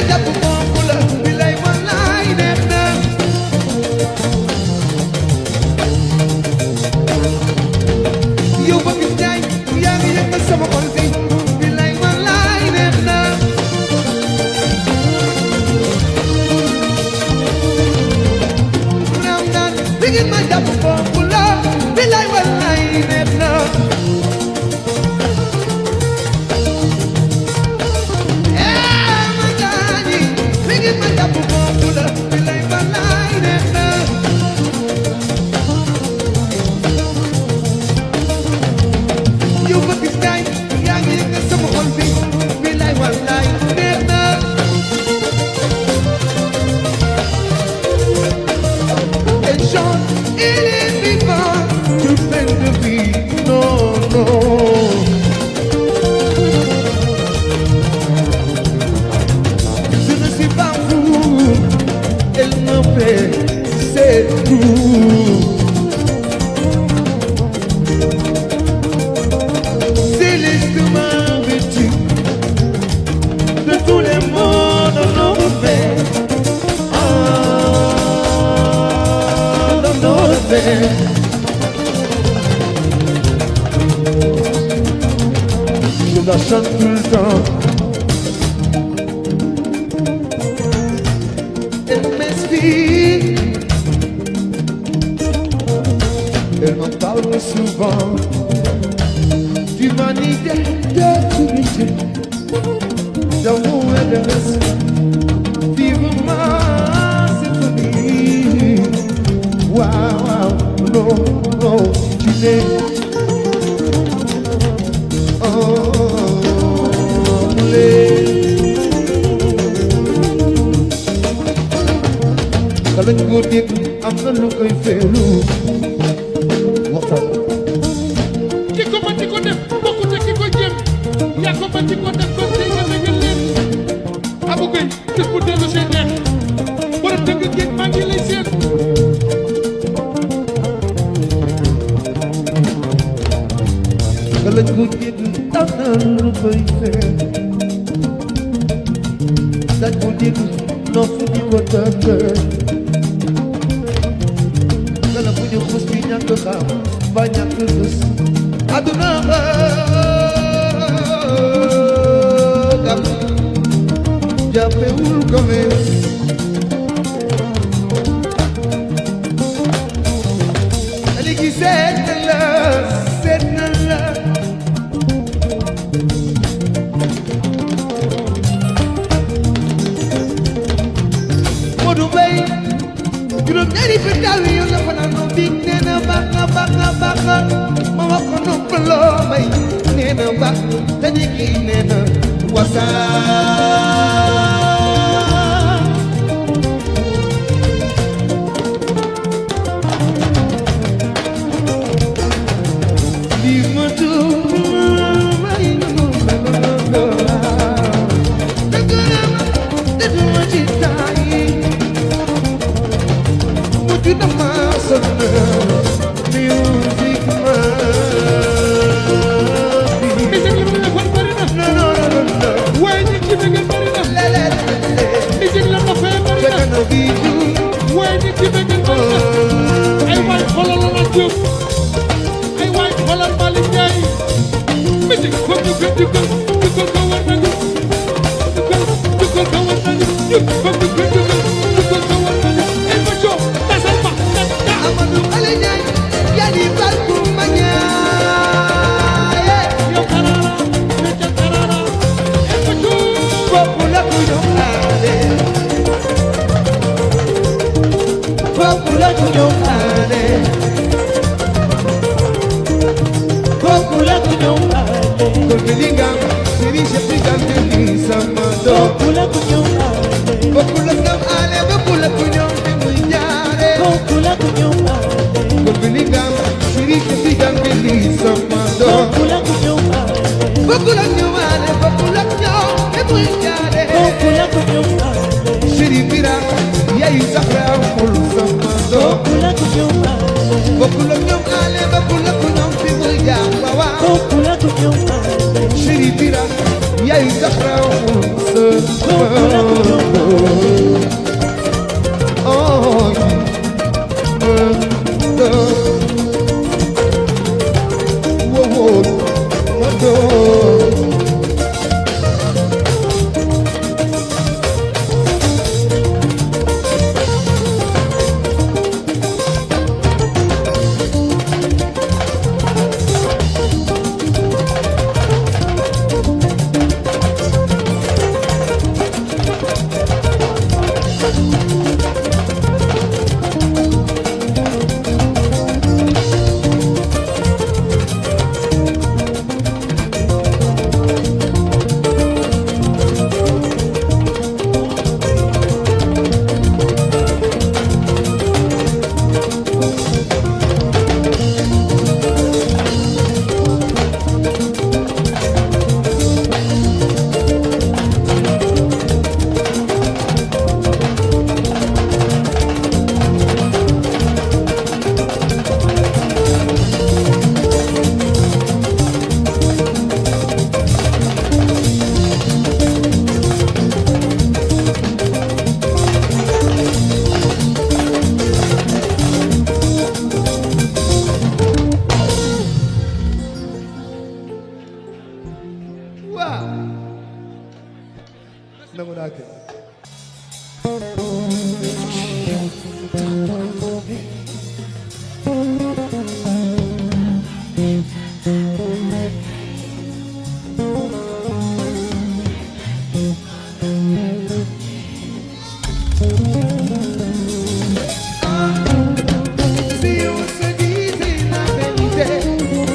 jàpp fonk la bilay wallaay neex na yow ba gis jaay yaa ngi yëngal sama xol bi bilay wallaay neex na naam naan bi ngeen ma jàpp fonk la bilay wallaay neex na Je la chante tout le temps. Elle m'inspire. Elle m'en parle souvent. D'humanité, de vérité, d'amour et de respect. Vive ma symphonie. Wow, non, non, tu n'es. Kala ñu ko dégg am na lu koy feelu waxtaan ki ko mën di ko def bokkut ak ki ko jéem yaa ko mën di ko def kon tey nga dëggal leen Abou Gueye bés bu dellu see neex borom dëgg géej maa ngi lay seet kala ñu ko dégg am na lu koy feelu dañ ko dégg nopp di ko tëgg kala bu ñu xus bi ñàkk xam ba ñàkk gës aduna gam jàppewul commerce léegi seet na la Modou Mbaye juróom ñaari pétaw yi yow la fa naan noonu dig nee na baax na ma wax ko noppaloo may nee na baax te ñi kii nee na wasaa lii ma tudd may dëgg ci taay tu n'as pas sonné musique ma musique la mu defoon bari na non waaye ñi ci bëggal bari na musique la ma fee bari na waaye ñi ci bëggal bari na ay waay xoolal la Diop ay waay xoolal Malick Ndiaye musique foog ñu gën dugal ko war nañu dugal ko war nañu foog ñu gën dugal ko war nañu ay ma coow tasal ma Amadou Ale Ndiaye yaa di barku ma ñaaye yow karara ne ca karara ay ma coow bokku la ku ñëw aale bokku la ku ñëw aale bokku la ku ñëw aale ko bilinga siri shepi gante ni sama do bokku la ku ñëw aale bokku la ku aale bokku la ku ñëw te muy jaare bokku la ku ñëw aale ko bilinga siri shepi gante ni sama do bokku la ku ñëw aale bokku la ku ñëw aale bokku la ku ñëw te muy jaare bokku la ku ñëw aale siri mira yaay safra xol sama do bokku la ku ñëw aale bokku la ku ñëw aale bokku la ku ñëw te muy jaar wa bokku la ku ñëw aale siri mira yaay safra xol sama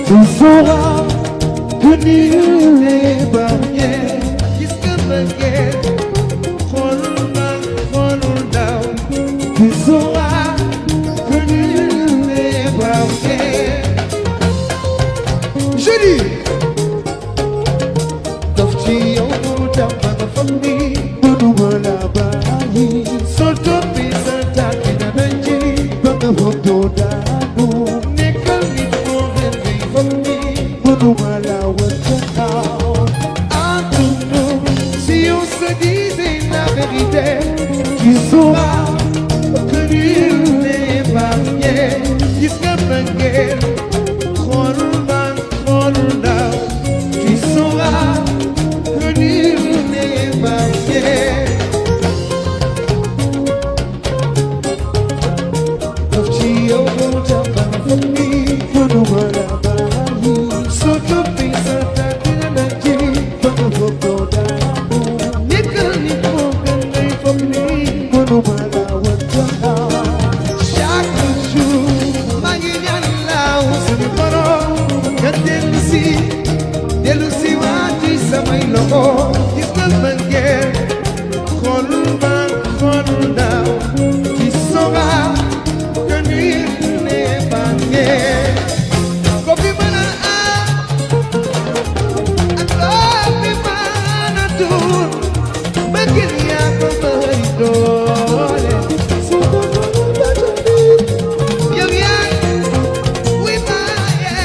Tu sauras que nul n'est épargné. Gis nga mbëggeel xoolul mag xoolul ndaw. Tu sauras que nul n'est épargné. Je dis dof ci yow mu tax ba nga foog ni mënuma la bàyyi. Soo toppee sa tànk dana ci ba nga foog doo daanu. Nekkal nit moo gën di foog ni mënuma la wan gannaaw. Entre nous, si on se disait la vérité, tu sauras que nul n'est épargné. Gis nga mbëggeel xoolul mag xoolul ndaw. Tu sauras que nul n'est épargné. Dof ci yow mu tax ba nga foog ni mënuma la bàyyi. Soo toppee sa tànk dina ci ba nga foog doo daanu. Nekkal nit moo gën di foog ni mënuma la wan gannaaw. Chaque jour maa ngi ñaan laaw suñu borom nga dellu si waat ci samay loxo. Gis nga mbëggeel xoolul mag xoolul ndaw. Tu sauras que nul n'est épargné. Ko fi mën a am ak loo fi mën a doon, mbëggeel yaa ko may doole. Su ko mënoon ba tamit yow yaa wi maye.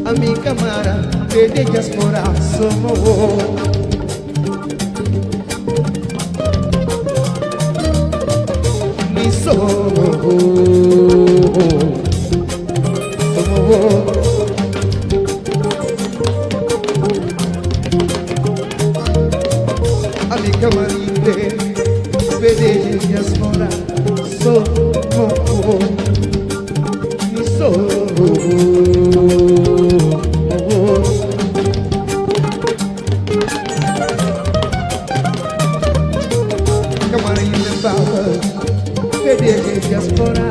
Ami Camara, de diaspora somos. Mi somos. Ami Camarite, de diaspora somos. Mi somos. Diaspora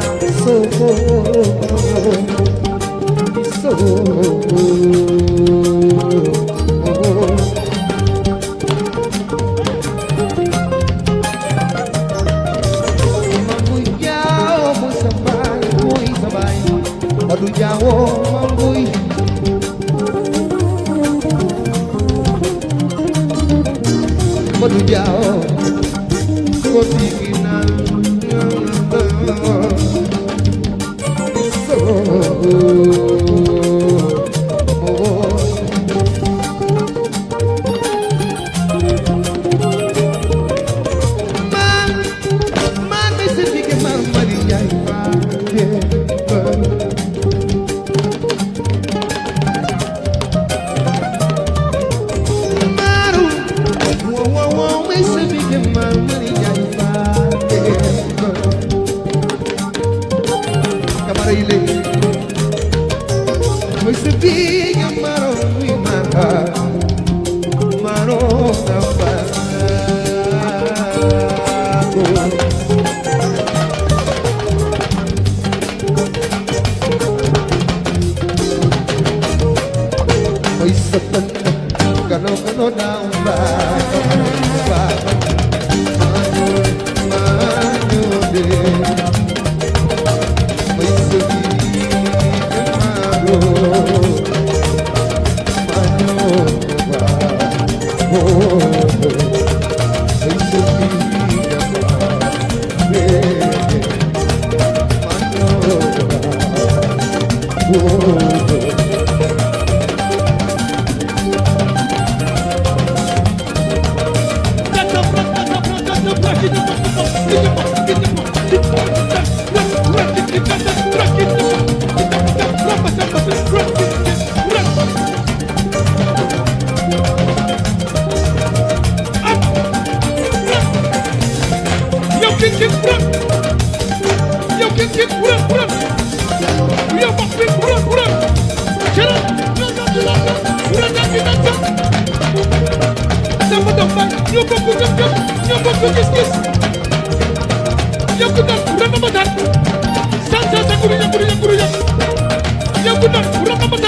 Yow ku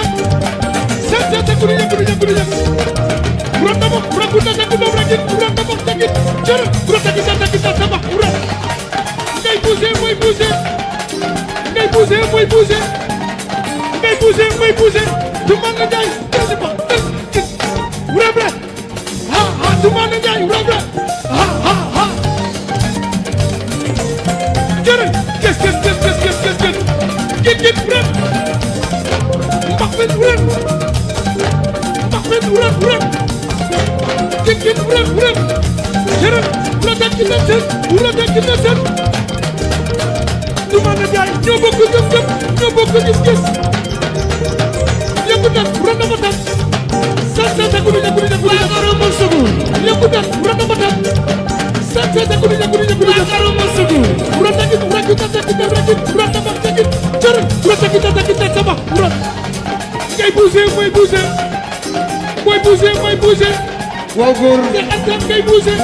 Wow góor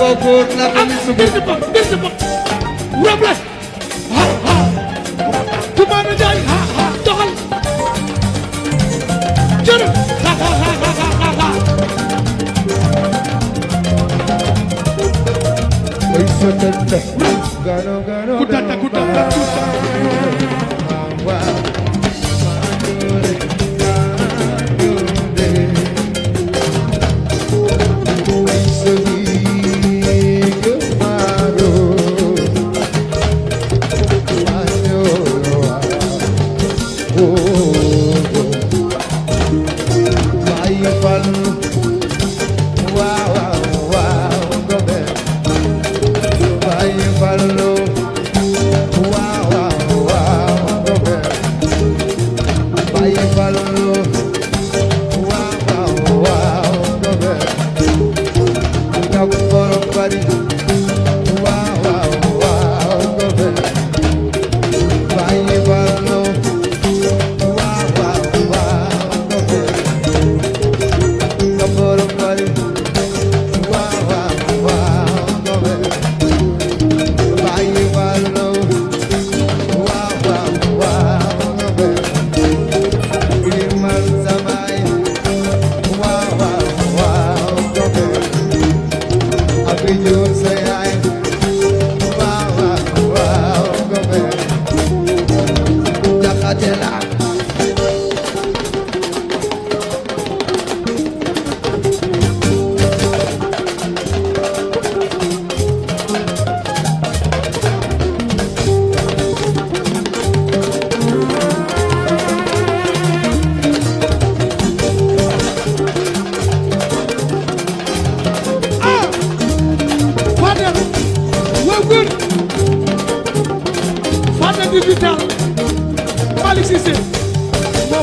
wow góor la ko mi sugu Robles ha ha Toumane Ndiaye ha ha doxal jërë ha ha ha ha Oy sotante gano gano kutata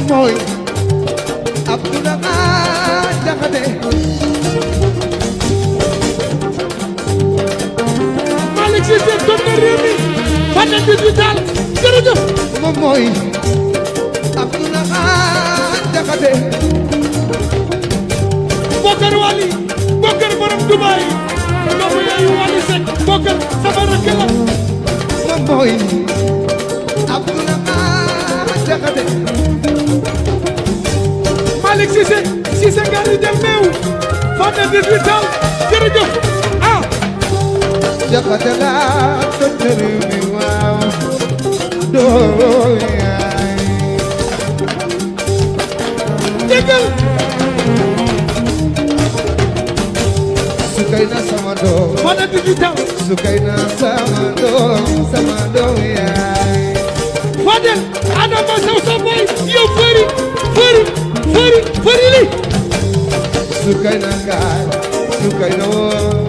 mooy Abdoulaye Diakhaté Malick Cissé toog na réew mi Fadel digital jërëjëf moom mooy Abdoulaye Diakhaté Bokar Wali Bokar borom Dubaay doomu yaayu Wali Seck Bokar sama rakk la moom mooy Abdoulaye Diakhaté Malick Cissé Cissé ngari del meew Fadel digital jërëjëf ah Diakhaté la toog na réew mi waaw doo yaay déggal Sukayna sama doom Fadel digital Sukayna sama doom yaay Fadel Adama Sow sa boy yow fëri li Sukayna kaay Sukayna woo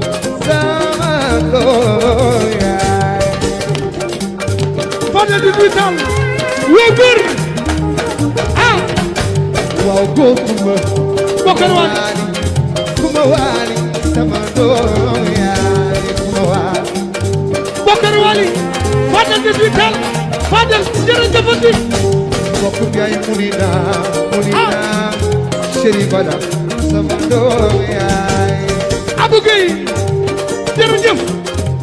sama doom yaay Fadel digital woo góor ah waaw góor kuma Bokar Wali kuma Wali sama doom yaay kuma Wali Bokar Wali Fadel digital Fadel jërëjëfati bokk yaay Munina Chéri Bada sama doom yaay Abou Gueye jërëjëf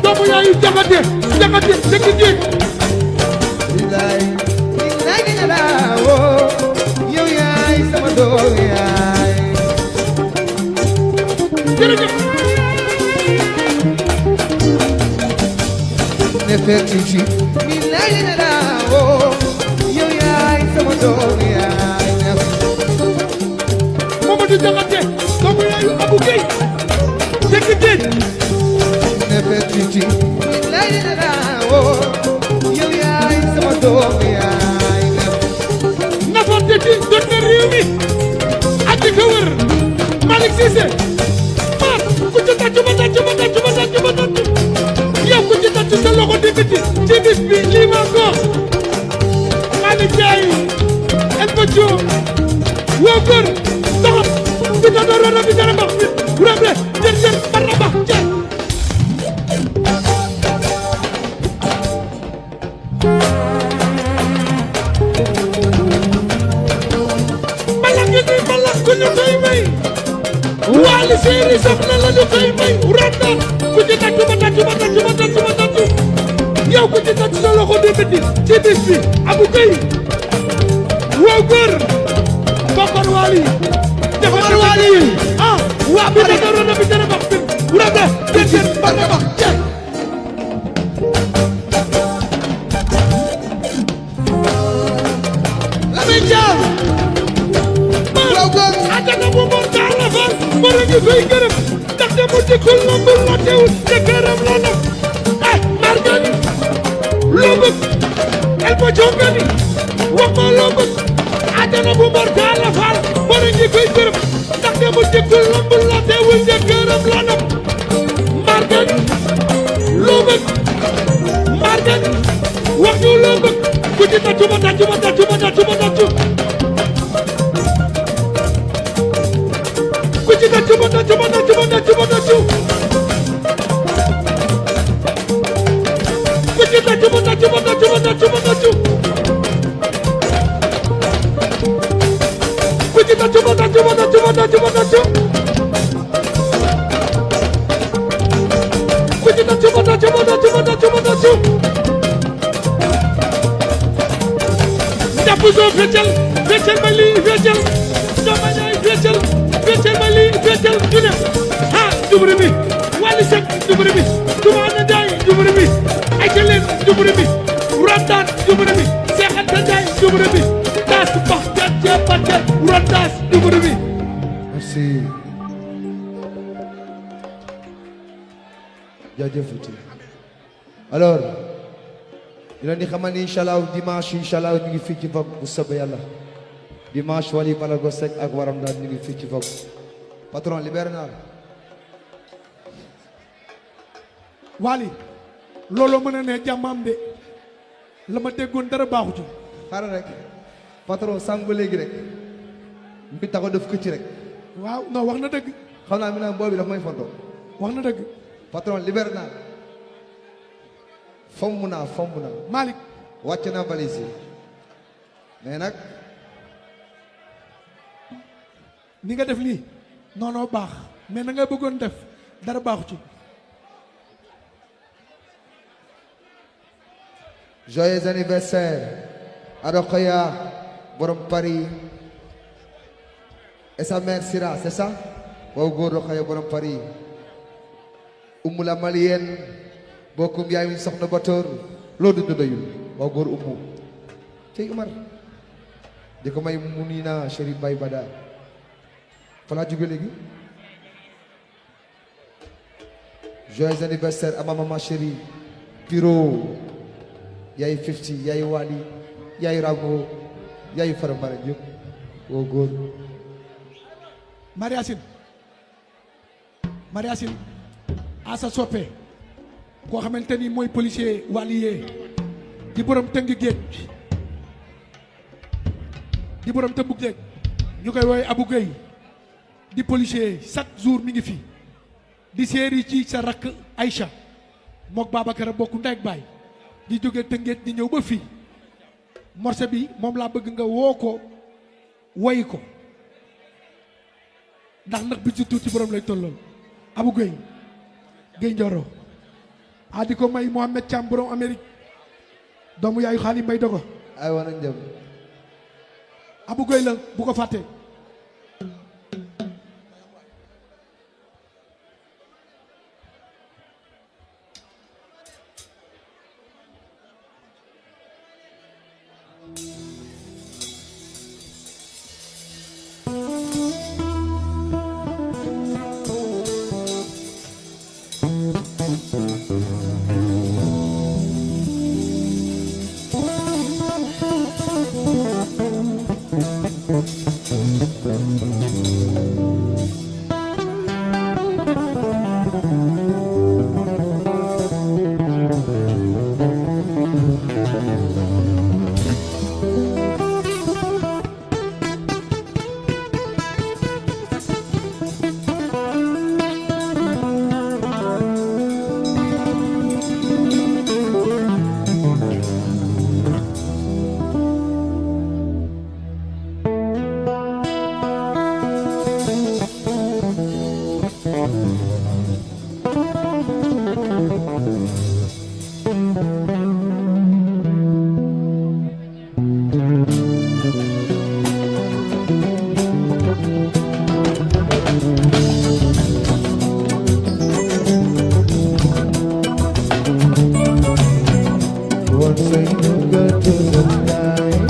doomu yaayu Diakhaté dëkk jéeg bilaay nga la woo yow yaay sama doom yaay jërëjëf ne fekk ci mi lay na woo yow yaay sama doom yaay Mamadou Diakhaté doomu yaayu Abou Gueye dëkk géej ne fekk ci mi lay na woo yow yaay sama doom yaay nafoon ci jot na réew mi ak di ko wër Malick Cissé maar ku ci tàccu ma tàccu ma tàccu ma tàccu ma tàccu yow ku ci tàccu sa loxo diggante ci bis bi lii ma ko Malick Ndiaye El Badio woo góor doxam bi ta doon bi dara bax bi rëble jër barna bax jër mbalax ku ñu koy may Wally Séri soxna la ñu koy may randa ku ci tàccu ma tàccu ma tàccu ma tàccu ma tàccu yow ku ci tàccu sa loxo diggante ci bis bi Abou Gueye woo góor Bokar Wally Bokar Wally ah waa bi da doon bi dara bax bi randa jër barna bax jër ajana bu mor daala fal mor ngi koy gërëm ndax de mu dikkul lambul la teewul te gërëm la nag margani loo bëgg El Badio ngani wax ma loo bëgg ajana bu mor daala fal mor ngi koy gërëm ndax de mu dikkul lambul la teewul te gërëm la nag margani loo bëgg margani wax ñu loo bëgg ku ci tàccu ma tàccu ma tàccu ma tàccu ma tàccu kuci tàccu ma tàccu ma tàccu ma tàccu ma tàccu kuci tàccu ma tàccu ma tàccu ma tàccu ma tàccu kuci tàccu ma tàccu ma tàccu ma tàccu ma tàccu kuci tàccu ma tàccu ma tàccu ma tàccu ma tàccu jàpp soo feccal feccal ma lii feccal dama ñaay feccal feccal ma lii feccal ñu ne ah jubari bi Wally Seck jubari bi Toumane Ndiaye jubari bi Aïcha Leen jubari bi Randaan jubari bi Cheikh Anta Ndiaye jubari bi Das Bax Jatje Batel Randas jubari bi merci jaajëf alors ñu leen di xamal ni inchallah dimanche inchallah ñu ngi fii ci Vogue bu soobee yàlla dimanche Wally Ballago Seck ak waram daal ñu ngi fii ci Vogue patron libéré naa la Wally looloo mën a ne jàmmam de la ma déggoon dara baaxu ci xaaral rek patron sànq ba léegi rek ñu ngi taxaw def këcc rek waaw non wax na dëgg xam naa mi naan boobu daf may foto wax na dëgg patron libéré naa fomm naa Malick wàcc naa valise yi mais nag ni nga def lii non baax mais na nga bëggoon def dara baaxu ci joyeux anniversaire à Rokhaya borom Paris et sa mère Sira c'est ça waaw góor Rokhaya borom Paris Umu la malienne bokkum yaay mi soxna Batoor loo du doyul waaw góor Umu cey Umar di ko may Munina chéri Bay Bada fa laa jóge léegi joyeux anniversaire à ma maman chérie Piro yaay 50 yaay Wally yaay Rago yaay Farambara Diop woo góor Mariasine asa soppe koo xamante ni mooy policier Wally yee di borom tëng géej di borom tëmbu géej ñu koy woowee Abou Gueye di policier chaque jour mi ngi fi di séeri ci sa rakk Aïcha mook Babacar bokku ndey ak baay di jóge Tëngéej di ñëw ba fii morceau bi moom laa bëgg nga woo ko woy ko ndax bi ci tuuti borom lay tollool Abou Gueye Njoro a di ko may Mohamed Thiam borom Amérique doomu yaayu xaali mbay dogo ay wana njëm Abou Gueye la bu ko fàtte Once I look to the night,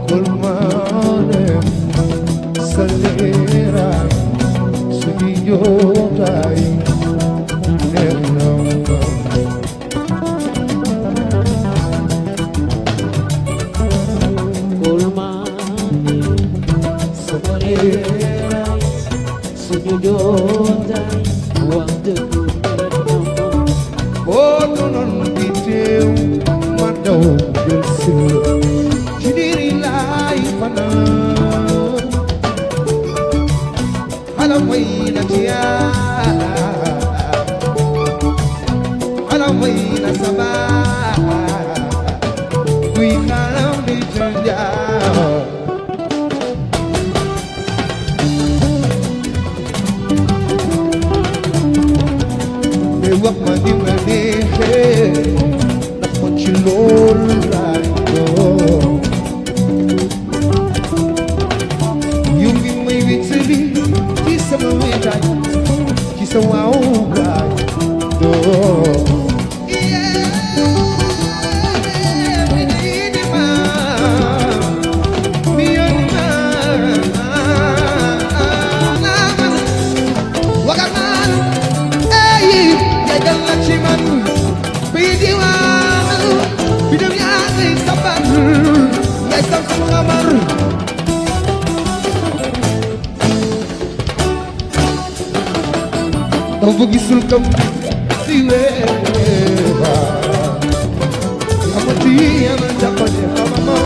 col mare, salera, subiyotai, nernamba. Col mare, salera, subiyotai, wonderful. Oh, no, no, no, detail, my dog, you'll see. She didn't lie for now. Halloween, Halloween, Sabah. We can't be turned down. Wak ma di ma neexee ndax man ci loolu laay doon yow mi may wéttali ci sama wéetaay ci sa waaw gaay doon Dafa gisul kam di weewa amati yana jàppale mama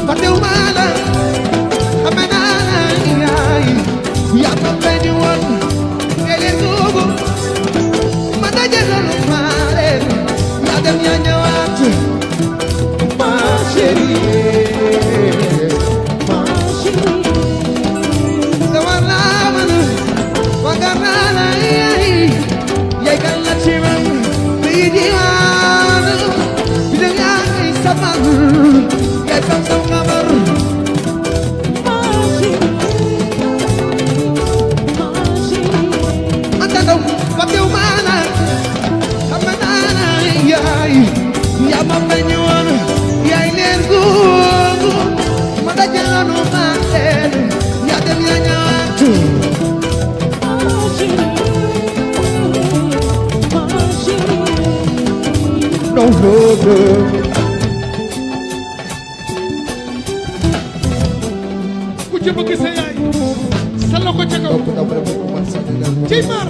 Fatew mala amana yaay ya ma beni won ele tubu ma dajalo mare ya dem ya ñëwaat ma chérie ku ci bëgg sa yaay sa loxo ca kaw ci mar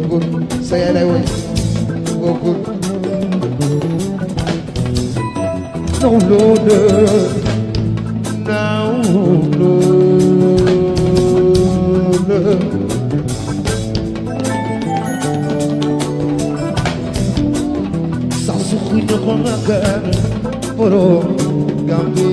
góor sa yaay lay woy góor no loader now loader sa sukhina ko nagar poro gambi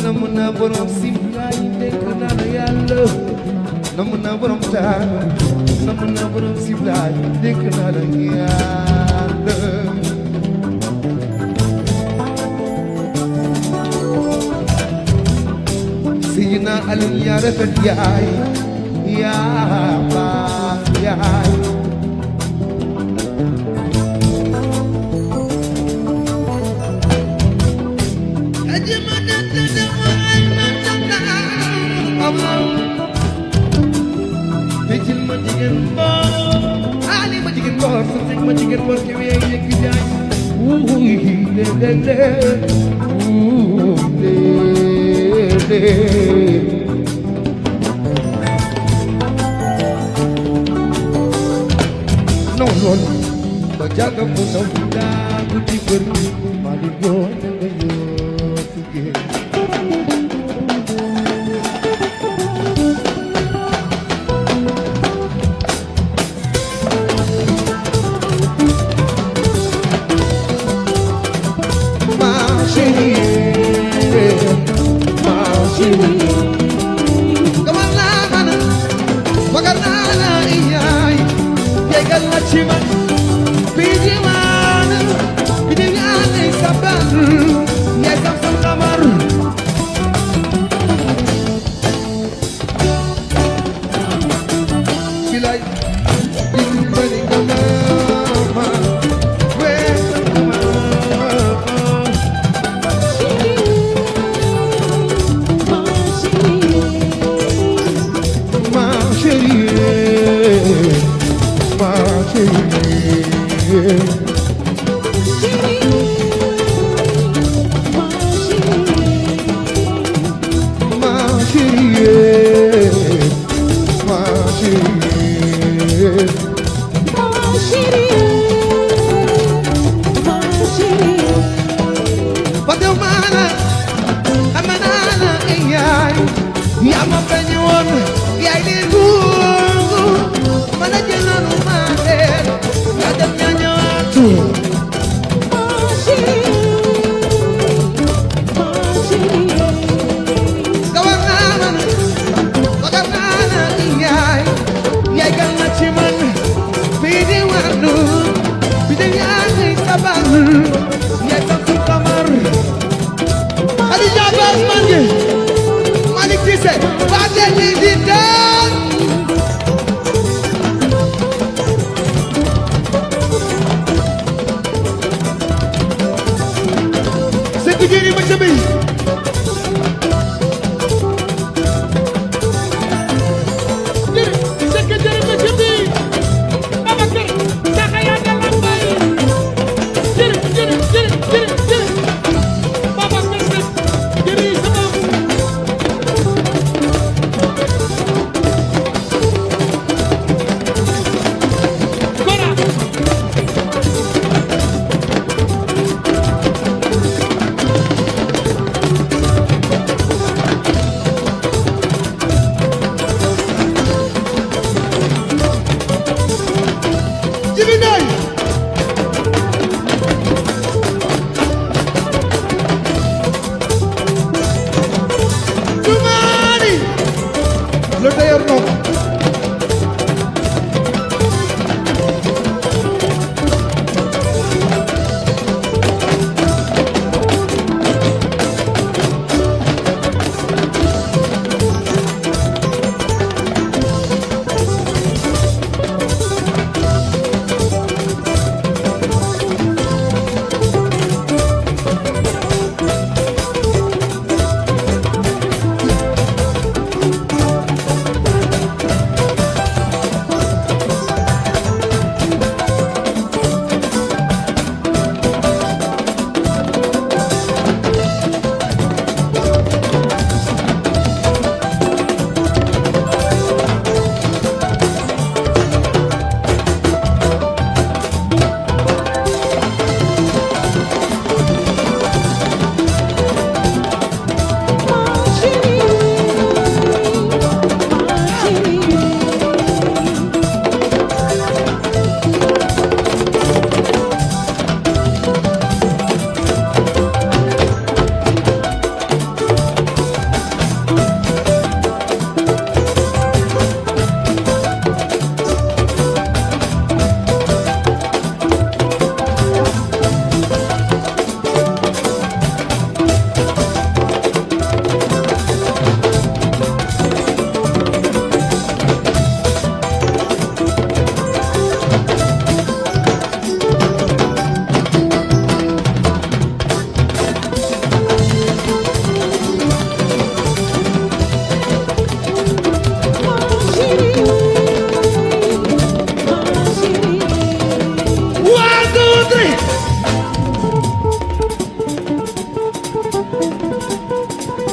namm naa borom simlaay dégg naa la yàlla namm naa borom taal namm naa borom simlaay dégg naa la yàlla Sina alun ya rafet yaay yaa baax yaay Tejil ma jigéen boor ali ma jigéen boor sëñ ma jigéen boor ki wéy yëg jaay wuuy le le le non non ba jaga mu naw daa guddi bër ma di yoo na nga yoo tugee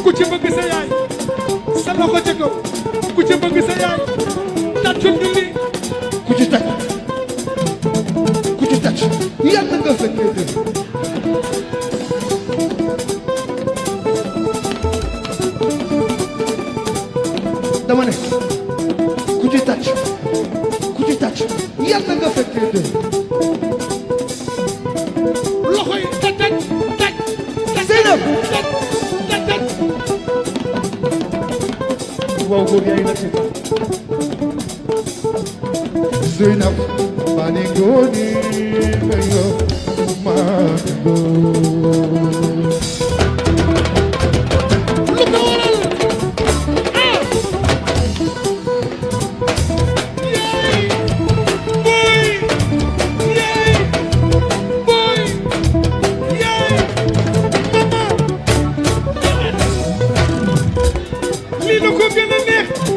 ku ci bëgg sa yaay sa loxo ca kaw ku ci bëgg sa yaay tàccul ñu lii ku ci tàcc yàlla nga fekkee dé dama ne ku ci tàcc yàlla nga fekkee dé loxo yi taj Zeynab waaw góor yaay la ci Zeynab mani ngoni mayo mango lu ko waral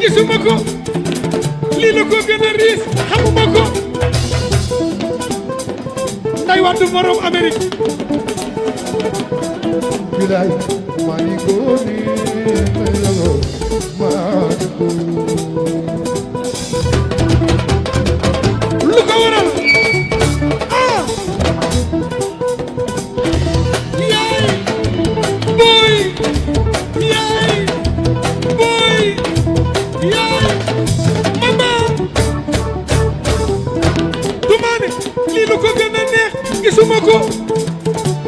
gisuma ko lii la ko gën a riis xamuma ko nday Wade borom Amérique bilay mani ngoni mayo mango lu ko waral yaay boy yaay mama dumaane lii lu ko gën a neex gisuma ko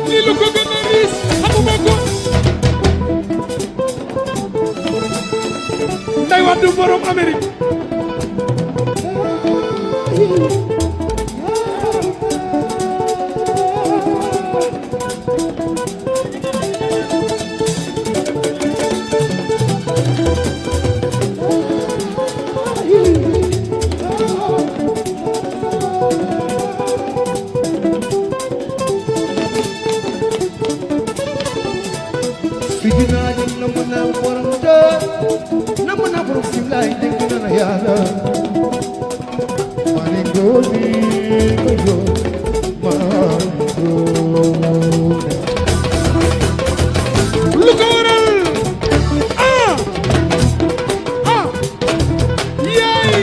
lii lu ko gën a riis xamuma ko nday Wade borom Amérique lu ko waral yaay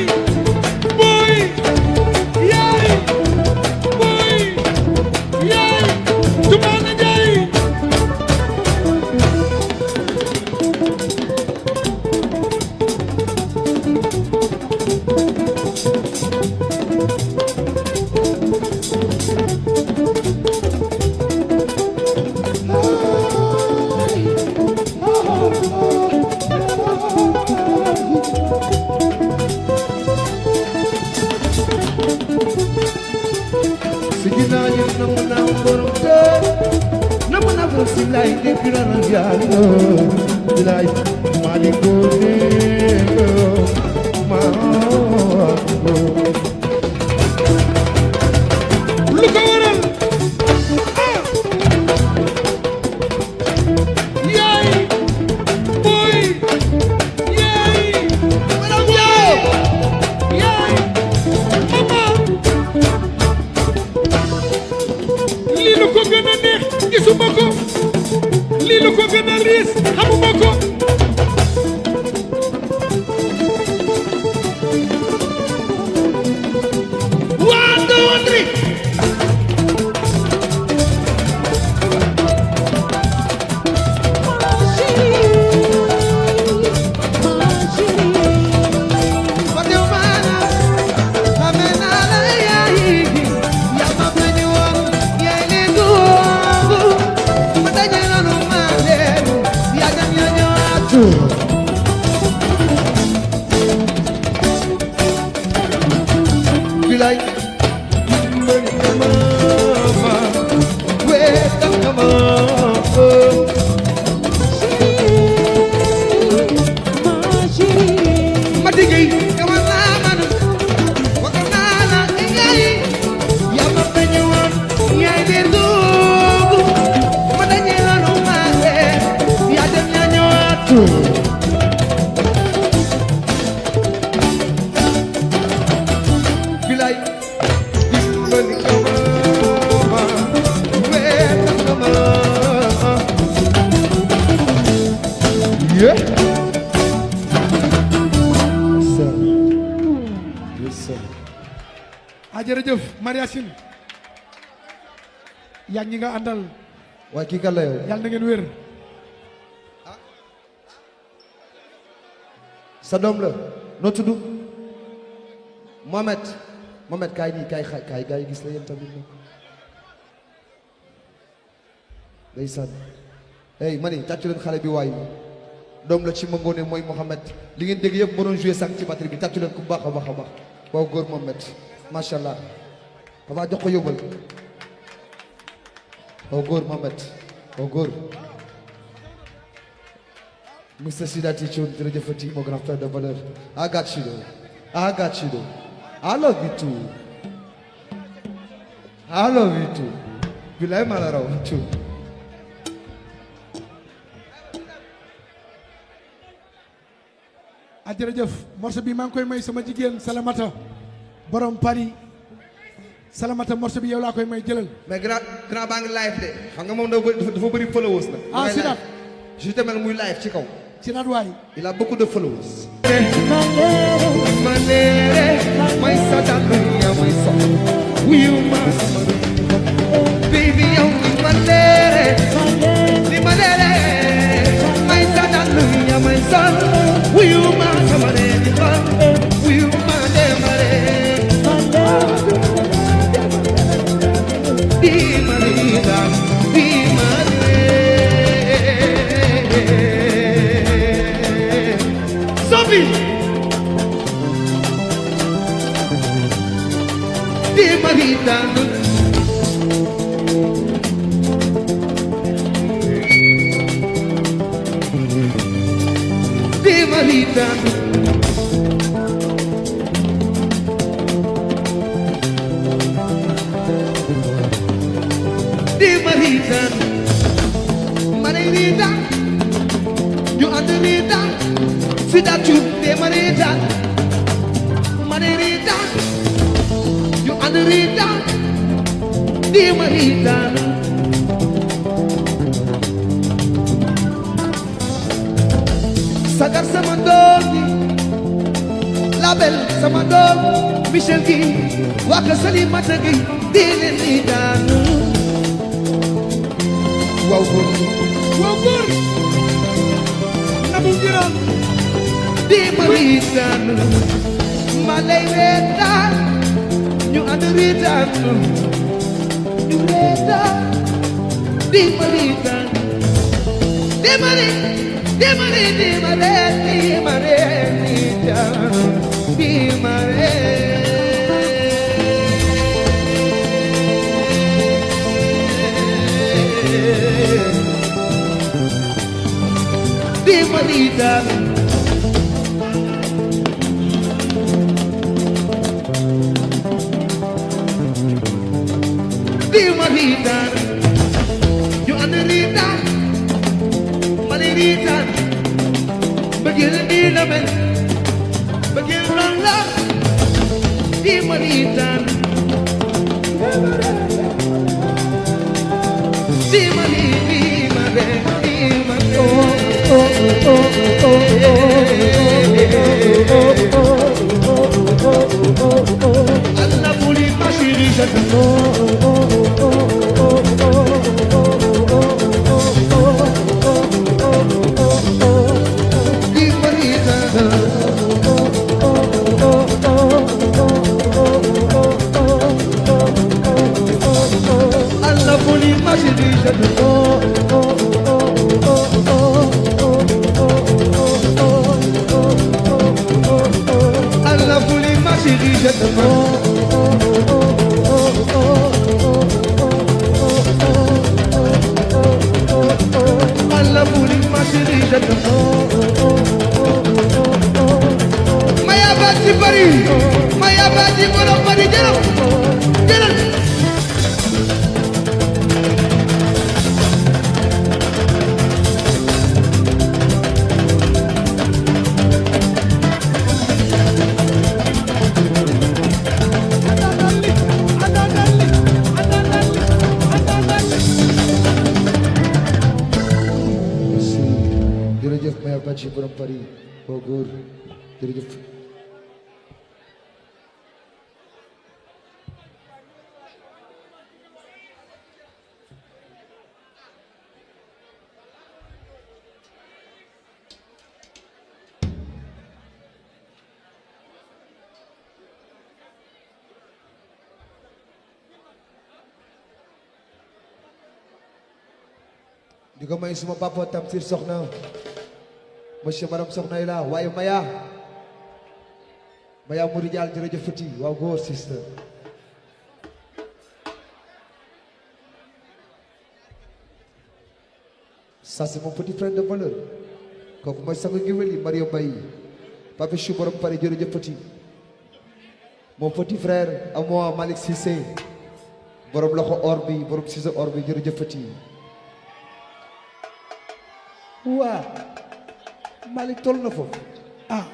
boy yaay Tumaane Njaay Silai de pirana yalo Silai maliko de mango lu ko waral yaay boy yaay mama lii lu ko gën a neex gisuma ko lii lu ko gën a riis xamuma ko waa doondri Bilay mani mama we kama madigay kama man wakana na ngai ya mapenyon ya dedu madanyela no male ya demnyanyo atu Bilay mani mama we kama Yeah. Sir. Yes, sir. jërëjëf Mariasine yaa ñi nga àndal waaye kii kan la yow yàlla na ngeen wér sa doom la noo tudd Mohamed kaay nii kaay gaay gis la yéen tamit nag ndeysaan hey mani tàccu leen xale bi waay doom la ci Mangone mooy Mohamed li ngeen dégg yëpp mënoon jouer sànq ci batterie bi tàccu leen ku baax a baax a baax waaw góor Mohamed macha allah papa jox ko yóbbal waaw góor Mohamed waaw góor Mr. Sidati Chun jërëjëfati mon grand frère de valeur I got you though I love you too bilaay maa la raw Chun jërëjëf morceau bi maa ngi koy may sama jigéen Salamata borom Paris Salamata morceau bi yow laa koy may jëlal mais grand baa ngi live de xam nga moom dafa bëri followers nag Sidat je te mel muy live ci kaw Sidat waay il a beaucoup de followers may satal ya may so wuyu ma baby yow ni ma leere may satal ya may so wuyu ma sama re di fa wuyu ma de mare di marida di mare Sophie di marida di marida di marida marida you underida Sidatu di marida marida you underida di marida sagar sama doom yi label sama doom Michel gi waa ka Salimata gi di leen di daanu waaw góor na mu ngiroon di ma riitaanu ma lay reetaan ñu ànd riitaanu ñu reetaan di ma riitaan di ma ñu ànd riitaan ma lay riitaan bëggeel nii la mel bëggeel noonu la di ma riitaan di ma Allah vouli ma chérie je Allah vouli ma chérie je Allah vouli ma chérie je Mayal Badji borom Paris boo góor jërëjëf di ko may suma papa Tamsir Soxna monsieur madame Soxna yi la waaye Maya Mouri Dial jërëjëf Fati waaw góor sister ça c'est mon petit frère de valeur kooku mooy sangu ngi weli Mario Mbaye papa chou borom Paris jërëjëf Fati mon petit frère à moi Malick Cissé borom loxo or bi borom ciseau or bi jërëjëf Fati waa Malick toll na foofu ah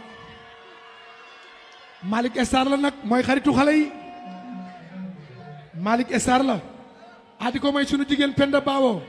Malick Essar la nag mooy xaritu xale yi Malick Essar la ah di ko may sunu jigéen Penda Bawo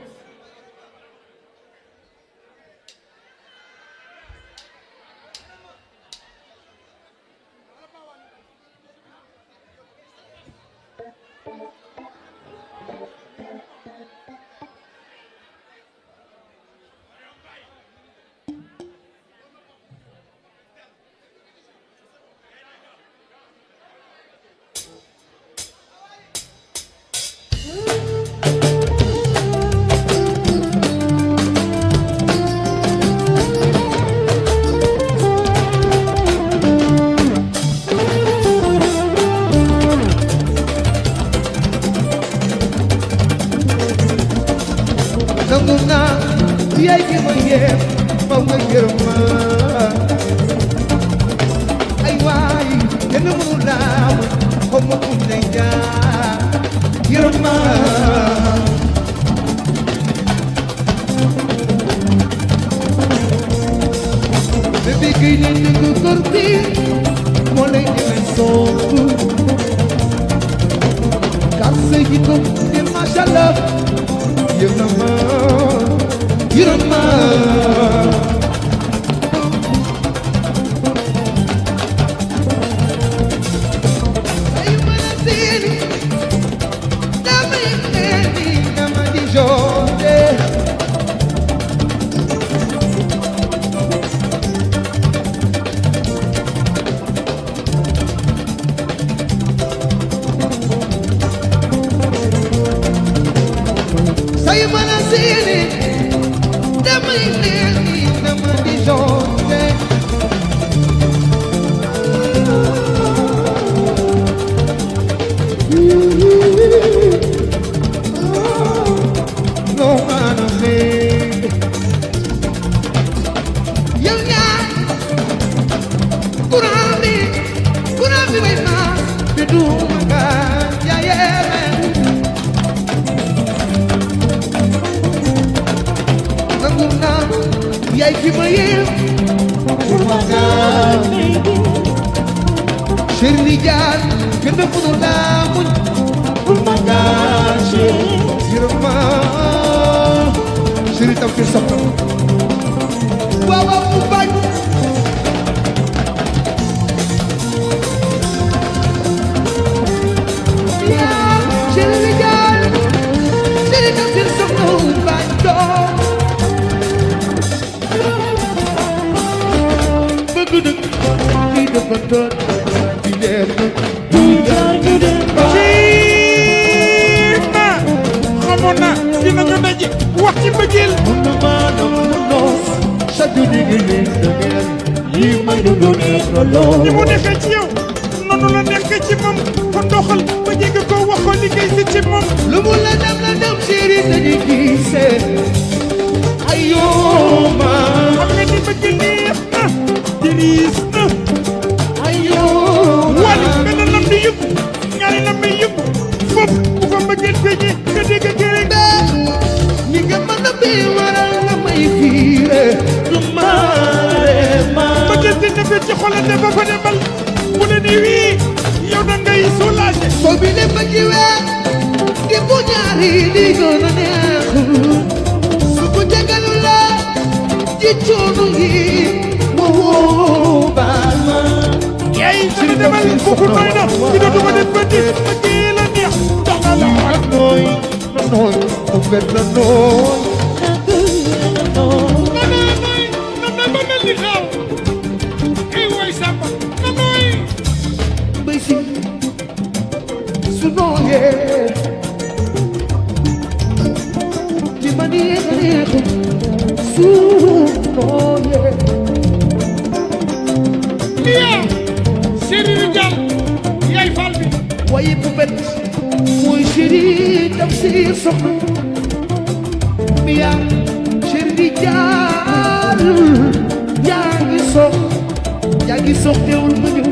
ni mu nekkee ci yow noonu la nekkee ci moom kon doxal ba jéggi ko wax ko liggéey si ci moom lu mu la dem chéri dañuy gisee ayoma xam nga ni bëgg neex na diris na ayoma wali benn lam di yëpp ñaari lam di yëpp foofu bu ko bëggee feeñee nga dégg gërëm ni nga mën a bi waral nga may fiire du maare ba jël di nekk ci xolante ba fa demal mu ne ni wii yow da ngay soulagé soo bi ne ba jiwee di bu ñaari di gën a neex su ko jagalu la ci coono yi woo baal ma yaay ci demal kooku doy na ci dootuma def ba di ma kii la neex doxal ak nooy na nooy mu fet na nooy na ba mel ni xaw ay waay samba na nooy bay si su nooyee ci ma neexu su nooyee Mia Serigne Dial yaay fal bi waaye bu bet mooy chéri tam si soxna Mia chéri Dial yaa ngi sox teewul ma ñëw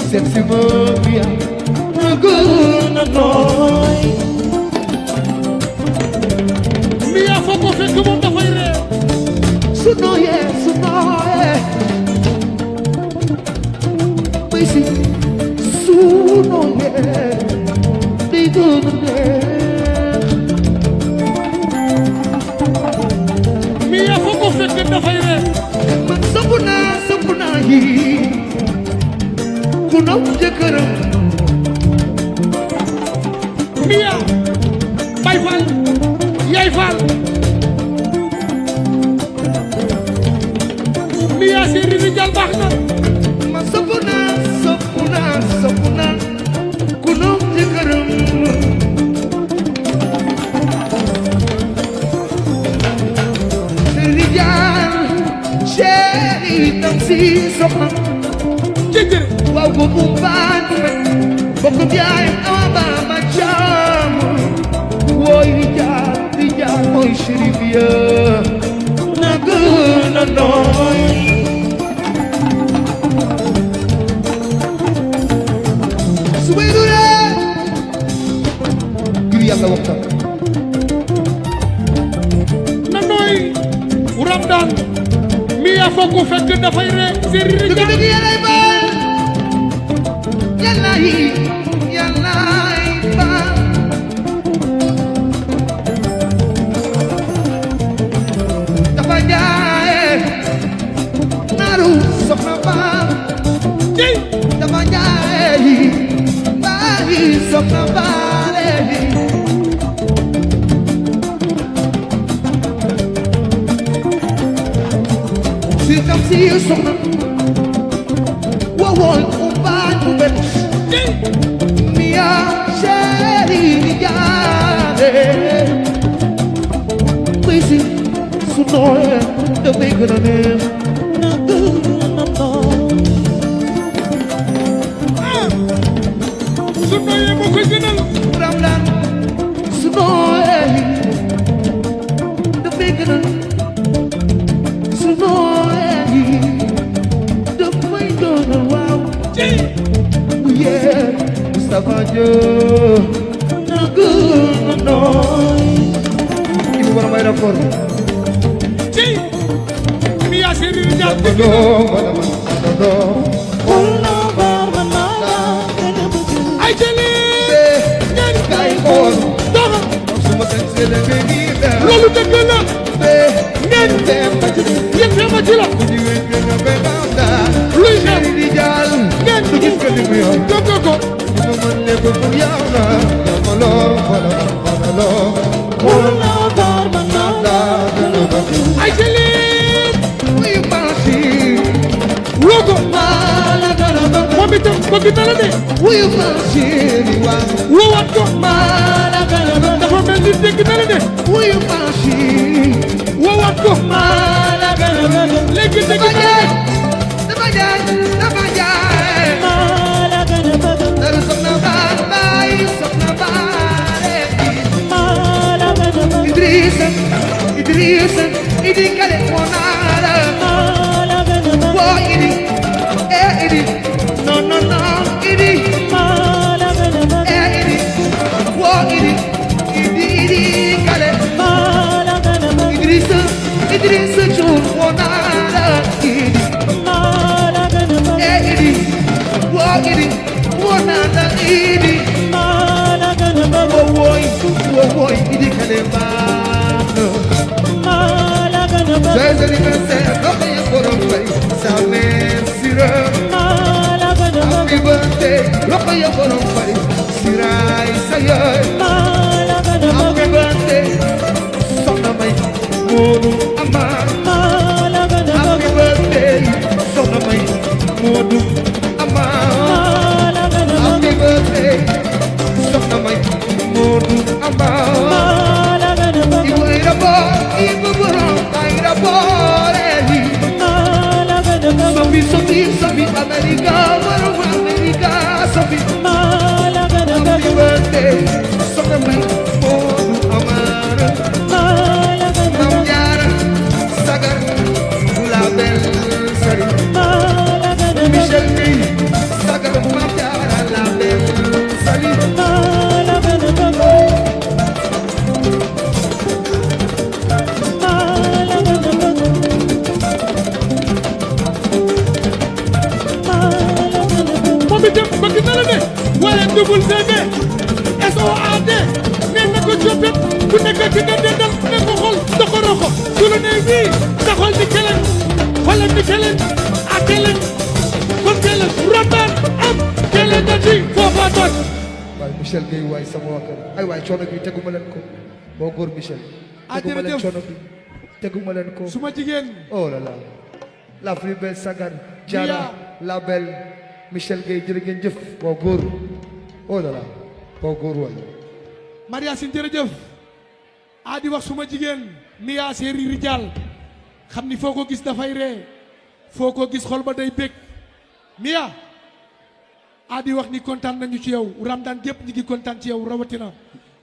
seet si ma Mia na gën a nooy Mia foo ko fekk moom dafay réew su nooyee bay si su nooyee day gën a neex Mia foo ko fekk dafay réew man sopp naa yi ku naw jëkkëram Mia bay fal yaay fal Mia Serigne Dial baax na man sopp naa ku naw jëkkëram Serigne Dial chéri tam si soxna jëjëre waaw boobu baan bokk jaay awa ba ma caam wooy di jaar mooy chéri biya na gën a nooy su may duree ngir yàlla waxtaan na nooy Ramadan Mia foo ko fekk dafay réew Serigne Dial dëgg yàllaay baal yàllaay baal dafa jaaye naaru soxna baal jëy dafa jaaye baali soxna baale si tam si soxna woowoy umbaan bu bet jëy Mia chéri jaare bay si su nooyee dafay gën a neex na gën a nooy su nooyee moo koy gënal Ramadan su nooyee dafay gën a su nooyee dafay gën a waaw jëy yeah Moustapha Diop na gën a nooy il faut may rapport jëy Mia Serigne Dial ay jëli ngeen kay xool doxal suma kan seede nga nii dara loolu dëgg la ngeen dem ba ci yéen sama ci la jigéen ñi nga bay baax daal luy xew di jaal ngeen du gis ko li mu yor dëgg ko ma mën ne ko pour yow la ma loo wala loo ay jëli muy marché woo ko moom itam bëgg na la de muy marché di waa woowaat ko dafa mel ni dégg na la de muy marché woowaat ko léegi dégg na la de dafa jaay dara soxna baay soxna baay Idrissa Idi kale monala wo Idi Idi no Idi Idi wo Idi kale Idrissa chun monala Idi Idi wo monala Idi wo Idi kale joyeux anniversaire loxo ya borom bay sa mère Sira happy birthday loxo ya borom bay Siraay sa yaay happy birthday soxna may Moodu Amar happy birthday soxna may Moodu Amar happy birthday soxna may Moodu Amar ibu borom ay raboreeli sofi America borom America sofi happy birthday soxna may Moodu Amar Mam Jaara sagar la belle sari Michel Gueye sagar Mam Jaara la belle sari bëgg na la de waaye double CV SOAD nee na ko coppet ku nekk ci nga dendal ne ko xool doxoroo ko su la nee bii sa xool di keleen xoolal di keleen ak keleen kon keleen rotaan am keleen na ci foofa toj waay Michel Gueye waay sama waa kër ay waay coono bi teguma leen ko boo góor Michel teguma leen coono bi teguma leen ko suma jigéen oh là là la plus belle sagar Diarra la belle Michel Gueye jërë ngeen jëf boo góor oh là là boo góor waay Maria Sine jërëjëf a di wax suma jigéen Mia séeri rijal xam ni foo ko gis dafay ree foo ko gis xol ba day bég Mia a di wax ni kontaan nañu ci yow Ramadan gépp ñi ngi kontaan ci yow rawatina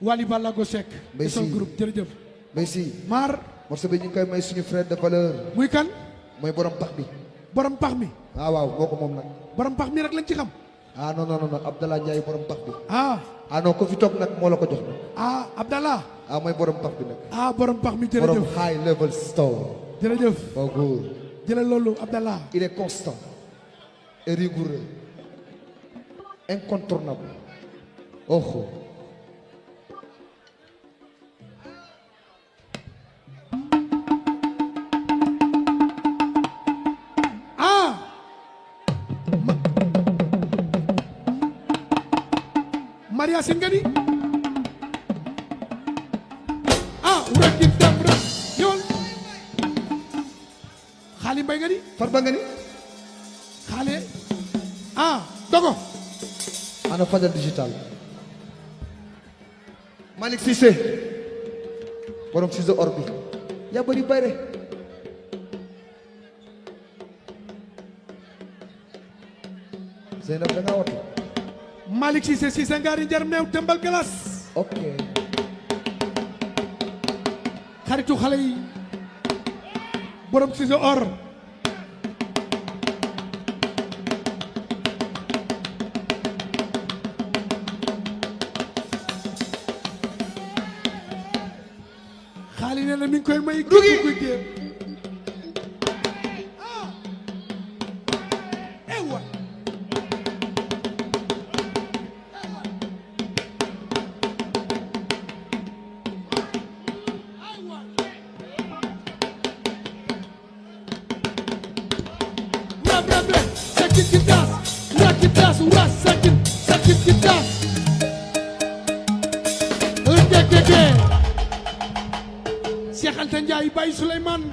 Wally Ballago Seck Mbay son si groupe jërëjëf Mbay si maar morceau bi ñu ngi koy may suñu frère de valeur muy kan mooy borom pax bi borom pax mi waaw moo ko moom nag borom pax mi rek lañ ci xam ah non Abdallah Ndiaye borom pax bi ah non ko fi toog nag moo la ko jox nag Abdallah mooy borom pax bi nag borom pax mi borom jërëjëf high level store jërëjëf boo góor jëlal loolu Abdallah il est constant et rigoureux incontournable oh Maria Sine nga ni wekki dem rek ñëwal xaali mbay nga ni Farba nga ni xaale dogo ana Fadel digital Malick Cissé borom Cissé or bi yaa bëri bayre Zeynab da ngaa watu Malick Cissé Cissé ngaari njar meew tëmbal galas ok xaritu xale yi borom Cissé or xaali nee na mi ngi koy may Dugi kuy géer ewa sakit kitas rakitas was sakit kitas dégg Cheikh Anta Ndiaye Baye Souleymane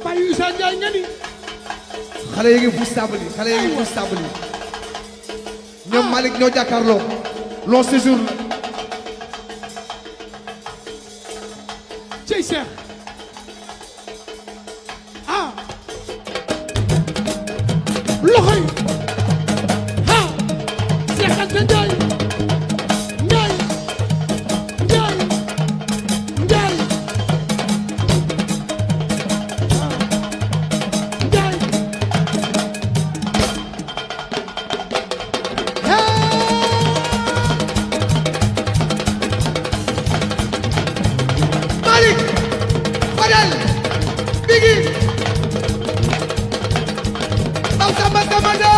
Baye Issa Ndiaye nga ni xale yi ngi fu stable yi xale yi ngi fu stable yi ñoom Malick ñoo jàkkaarloo long séjour cey Cheikh loxo yi Cheikh Anta Ndiaye Malick Fadel Biggi Aw Samba Kamada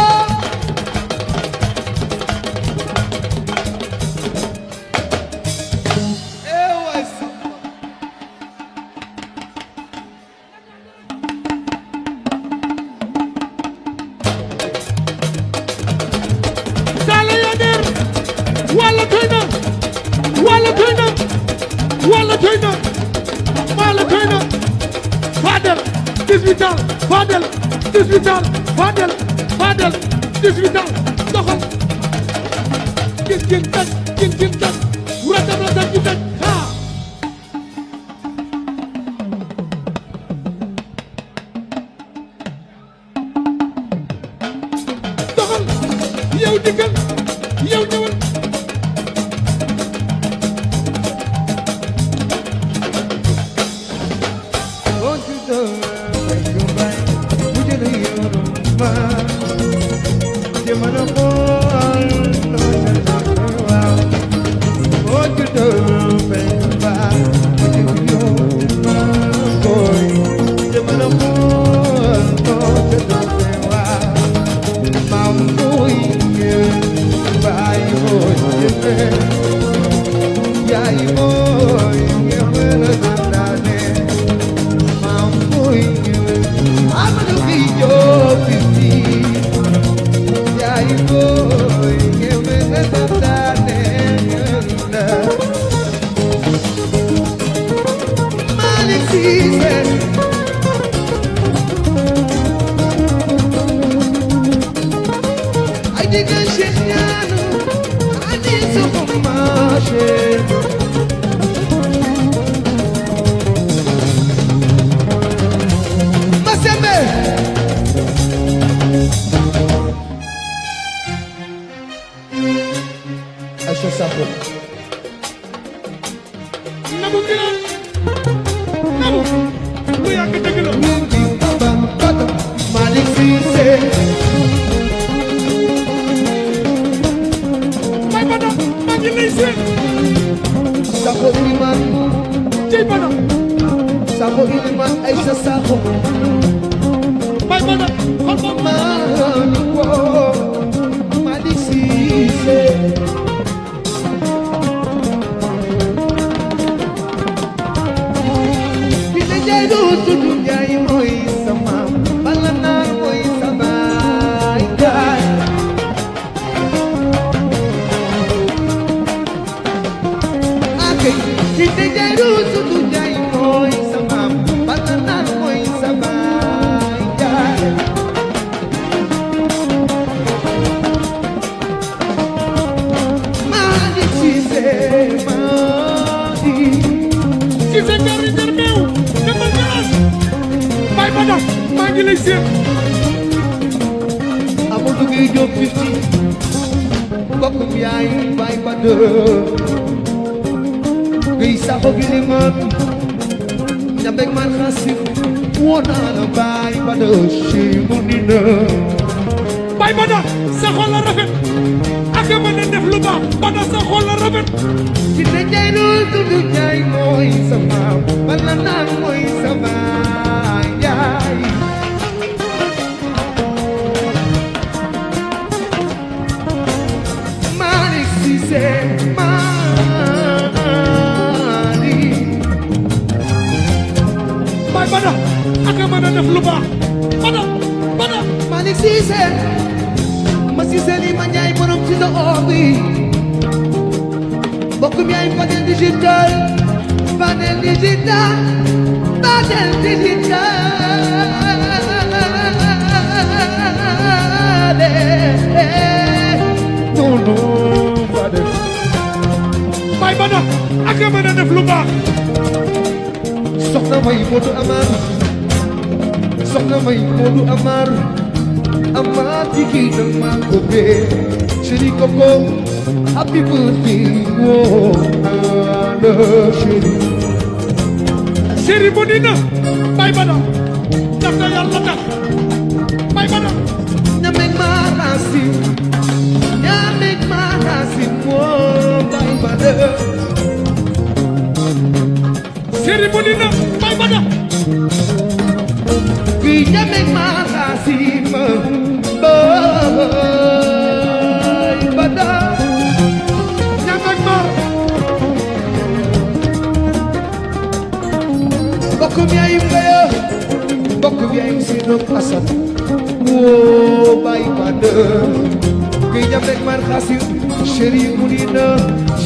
wala doy na wala doy na Fadel 18 ans Fadel 18 ans Fadel 18 ans doxal gin taj gin taj ratam gin taj ha doxal yow dikkal yow ñëwal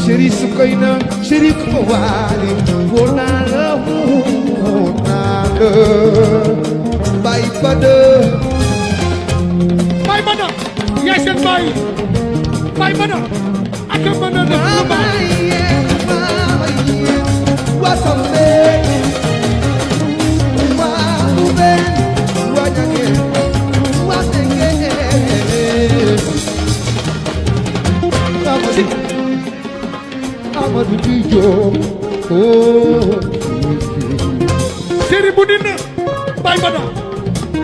chéri Sukayna chéri Kumba Wali woo naa la Baye Bada yaay seen baay Baye Bada ak mën a def lu baax wasambe waube wajage watenge Amadou Diop Seri bu dina Baye Bada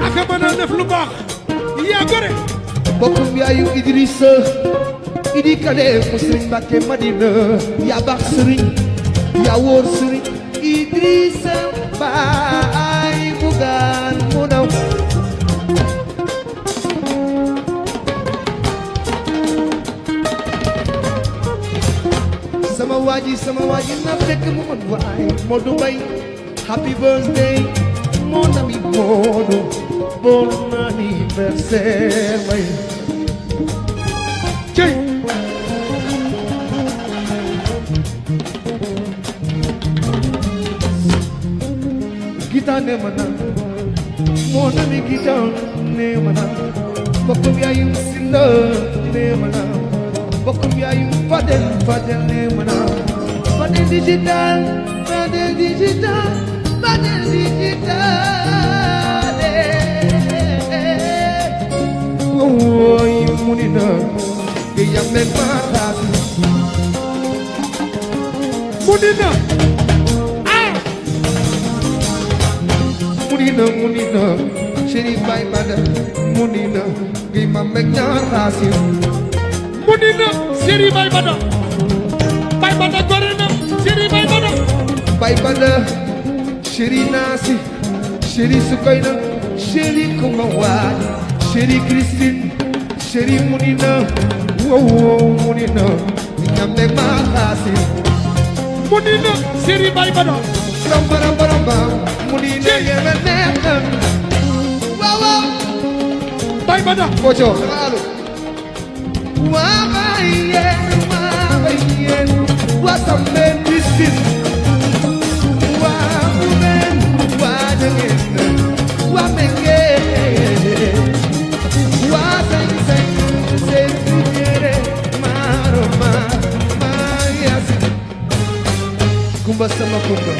ak mën a def lu baax yaa gore bokkum yaayu Idrissa Idi Kale mu Sëriñ Mbàkke Madina yaa baax sëriñ yaa wóor sëriñ Idrissa baay bugaan mu daw sama waaji na fekk mu mën waay Modou Mbaye happy birthday mon ami Modou bon anniversaire way cey Gita ne mana mon ami Gita ne mana bokkum yaayum Sinda ne mana bokkum yaayum Fadel ne mana Fadel digital woy munina ge yamen mata munina munina chéri Baye Bada munina ge mamek ñaarasi munina chéri Baye Bada gore na chéri Baye Bada chéri Nasi chéri Sukayna chéri Kumba Wali chéri Christine chéri munina munina ñambe maasi munina chéri Baye Bada baramba munina yeme neexam waaw Baye Bada koco allo waayen wasambe Christine waamen waajangen wamenge wasang senjere maroma mayasi kumba sama kumba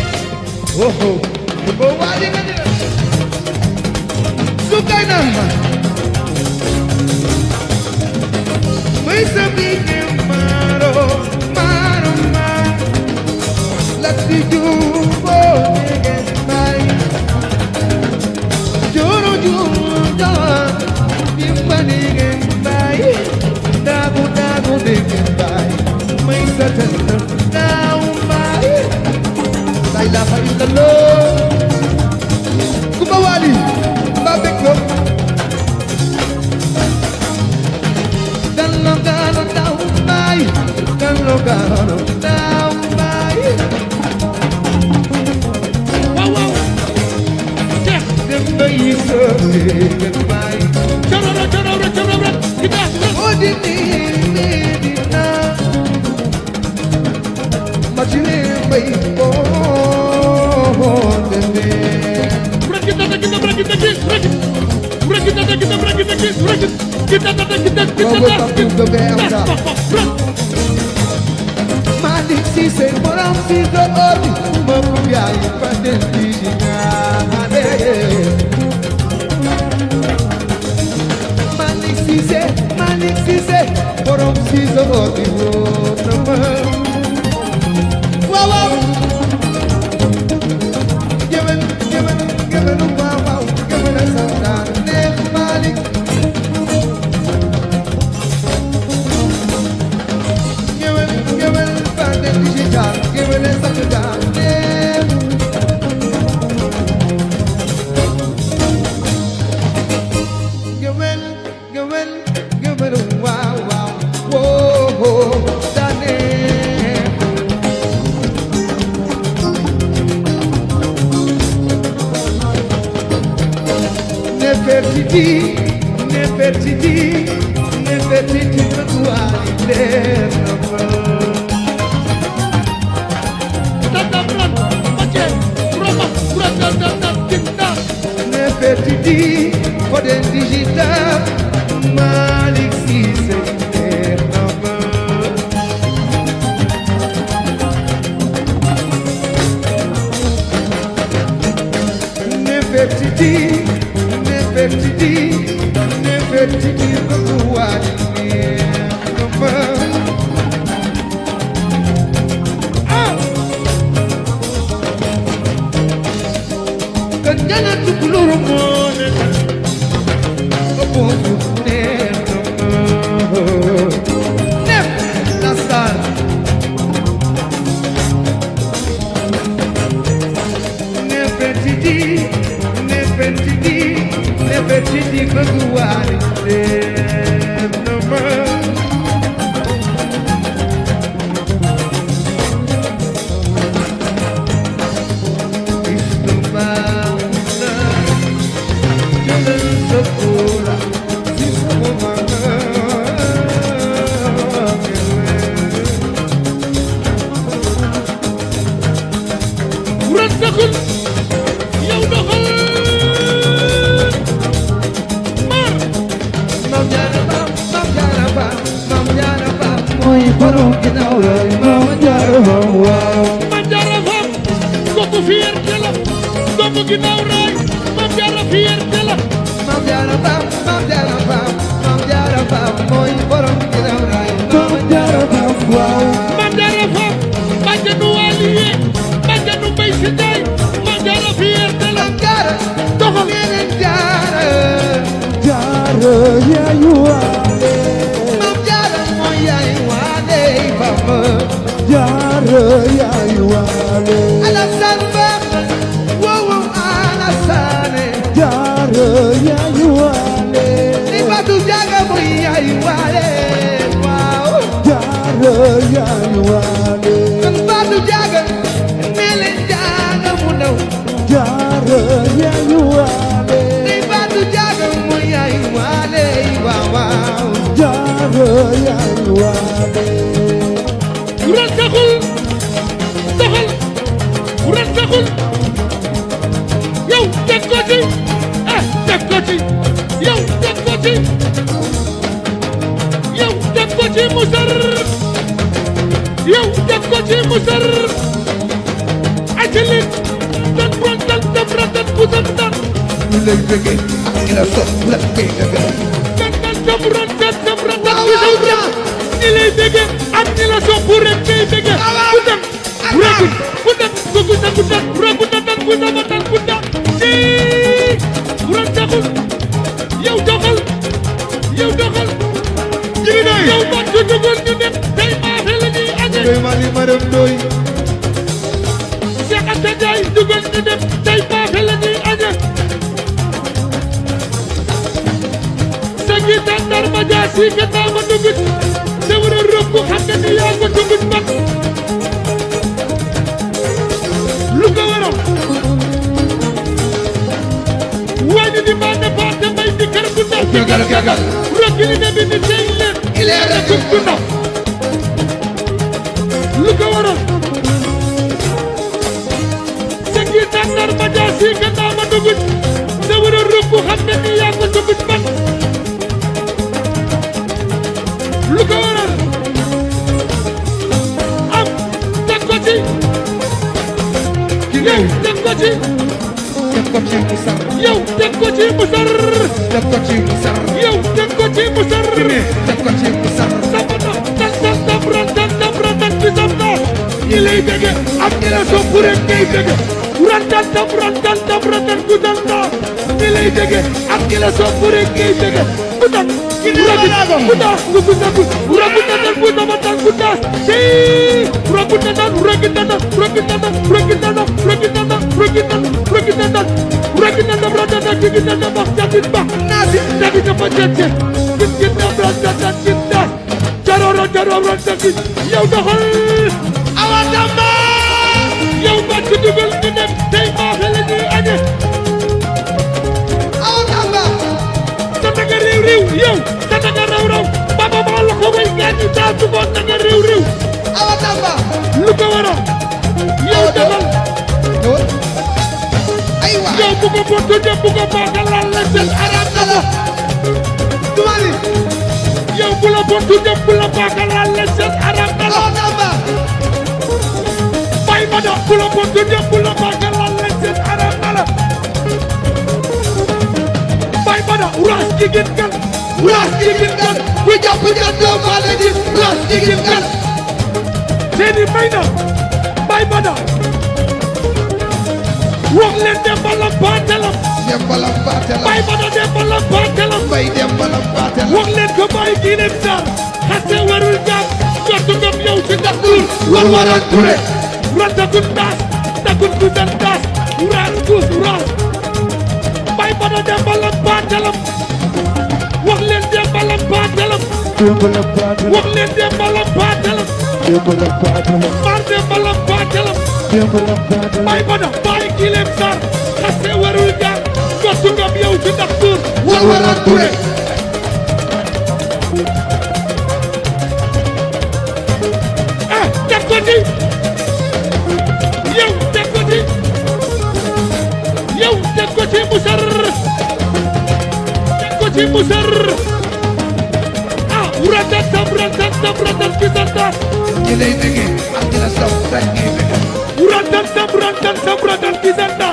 kumba wajangen Sukayna may sabihin maroma lati jubo negen bay joro judo negen bay dagu negen bay may satan now bay la ilaha illallah Kumba Wali babeko dan logano now bay waaw dem bay so negen bay corora kita odini medina majine bay ko dende kita Malik Cissé borom si do ordi mo yaay fa den di ñaane Malik Cissé borom si do ordi wo nama waaw gewen waaw gewen sa neex Malik gewen fa den di jaar gewen sa neex gewen waaw wo dane Nefertiti, Nefertiti, nefertiti Fodé digital Malick Cissé neex na ma nefertiti nefertiti nefertiti bëgg Wally neex na ma Kanjana tukuluru mone Opongu neno Nef Nasar Nefertiti Nefertiti Nefertiti bëgg Wally neno Ginnaaw raay Mame Diarra fierté la Mame Diarra Fam Mame Diarra Fam Mame Diarra Fam mooy borom ginnaaw raay Mame Diarra Fam waaw Mame Diarra Fam bàjjanu Waliye bàjjanu Mbaye Si Njaay Mame Diarra fierté la Mame Diarra doxal yeneen Diarra Diarra yaayu Wally Mame Diarra mooy yaayu Wally Fam Diarra yaayu Wally Alassane Ba Diarra yaayu Wally ni Fatou Diaga mooy yaayu Wally waaw Diarra yaayu Wally kan Fatou Diaga Mele Diaga mu ndaw Diarra yaayu Wally ni Fatou Diaga mooy yaayu Wally waaw waaw Diarra yaayu Wally kuran taxul doxal kuran taxul yow teg ko ci teg ko ci yow teg ko ci yow teg ko ci musar yow teg ko ci musar ajalin dan brontal damratan busatan ñu lay bëgge ñu la sopp la kay daga dan damratan damratan busatan ñu lay bëgge ak ñu la sopp rek kay bëgge budan budan budan budan budan budan budan budan Buran taxul yow doxal yow doxal jigi doy yow man du dugal ñu dem tey maafe la ñuy aje doy ma li maram doy Cheikh Anta Ndiaye dugal ñu dem tey maafe la ñuy aje sa gi tàndar ma jaasi ka naa ma dugut te war a rëbb xam nga ni yaa ko dugut mag lu ko waral wani di ma ne baate may di kër bu ndaw gagal gagal rokili ne bi ni tey leen il est rek bu ndaw lu ko waral sa gi tàndar ma jaasi ka naa ma dugut te war a rëbb xam ne ni yaa ko dugut man lu ko waral am teg ko ci yow teg ko ci yow teg ko ci musar teg ko ci musar yow teg ko ci musar teg ko ci musar sabana tan tan dabra tan dabra tan bisabna ñi lay bëgge ak ñi la sopp rek ngay bëgge ran tan dabra tan dabra tan gudalna ñi lay bëgge ak ñi la sopp rek ngay bëgge budak ki ni la budak budak budak budak tan budak ci budak tan budak Rakitanda brother Rakitanda bak jatit bak Nasi Rakitanda pajatje Kitna brother kitna Jaroro jakit yow doxal awa damba yow bat ku dugal ñu dem tey maafe la ñuy aje awa damba sa daga réew yow sa daga raw baba ma la ko way gaañu taa su ko daga réew awa damba lu ko waral yow doxal yow bu ko bontu ñëpp bu ko baagal laal la seen arab na la Tumali yow bu la bontu ñëpp bu la baagal laal la seen arab na la bay ma da bu la bontu ñëpp bu la baagal laal la seen arab na la bay ma da uraas jigéen kan uraas jigéen kan ku jàpp kan doo faale di uraas jigéen kan seeni may na bay ma da wax leen dembalam baatelam Dembalam baatelam bay ma da dembalam baatelam Bay dembalam baatelam wax leen ko bàyyi kii leen saar xase warul jaam jottu ngam yow ci ndaxtul war waral ture rantakun daas takun kusan daas uraan kuus uraan bay ma da dembalam baatelam wax leen dembalam baatelam wax leen dembalam baatelam maar dembalam baatelam bay ma da bàyyi kii leen saar xase warul jaam jottu ngam yow ci ndaxtul war waral ture teg ko ci yow teg ko ci yow teg ko ci musar teg ko ci musar ah ratatam ratatam ratat ki santa ñi lay bëgge ak ñi la sopp rek ñuy bëgge ratatam ratatam ratat ki santa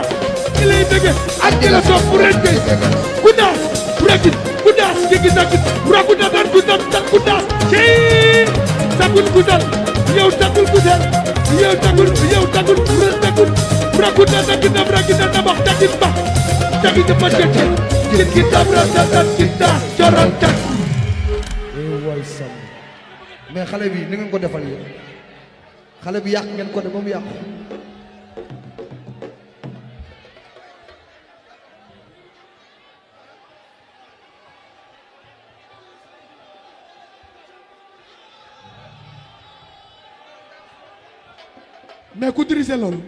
ñi lay bëgge ak ñi la sopp rek ñuy bëgge ku daas rekit ku daas jigi sakit raku datar ku dam tak ku daas ci sakul ku dal yow tagul ku dal yow tagul rakuna nakina brakina namak takit ba takit ba takit kita berasakan kita coran tak waay sam mais xale bi ni ngeen ko defal yéen xale bi yàq ngeen ko de ba mu yàqu mais ku dirige loolu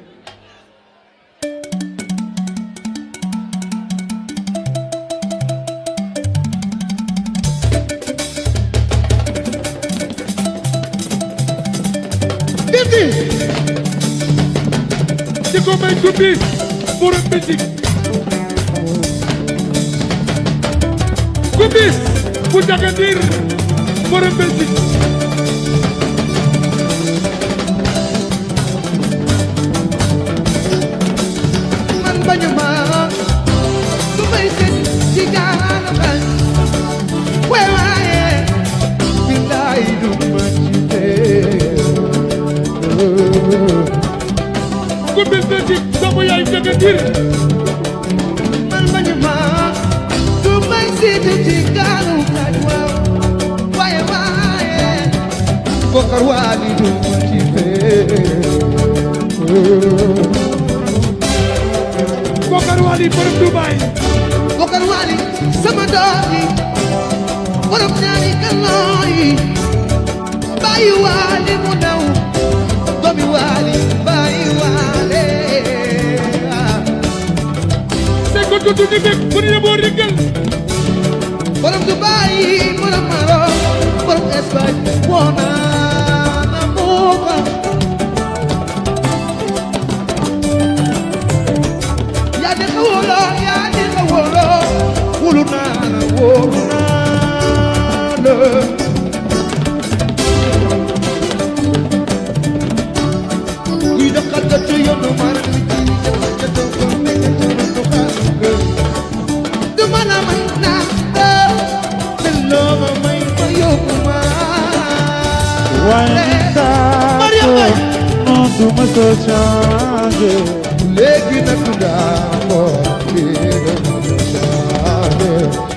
dirti di ko may ku bis borom musique ku bis bu Dagadir borom musique bañu ma du may set ci gaana bañ waaye billaay du ma ci ku bis musique sama yaay Dagadir man bañu ma du may set ci gaana bañ waaye Bokar Wali du ma ci Bokar Wali borom Dubaay Bokar Wali sama doom yi borom ñaari galon yi bàyyi Wali mu daw doomi Wali bàyyi Wali c'est que tout di bek bu ñu bo rigal borom Dubaay borom Maroc borom Espagne wona na moka yaa di xawolo wulu naa la kuy doxal nga ci yoonu mar li ci jëf jëf ko nekk ci yoonu xaar du ma la may naa te loo ma may ma yóbbu ma non du ma so change léegi nag ndaa moo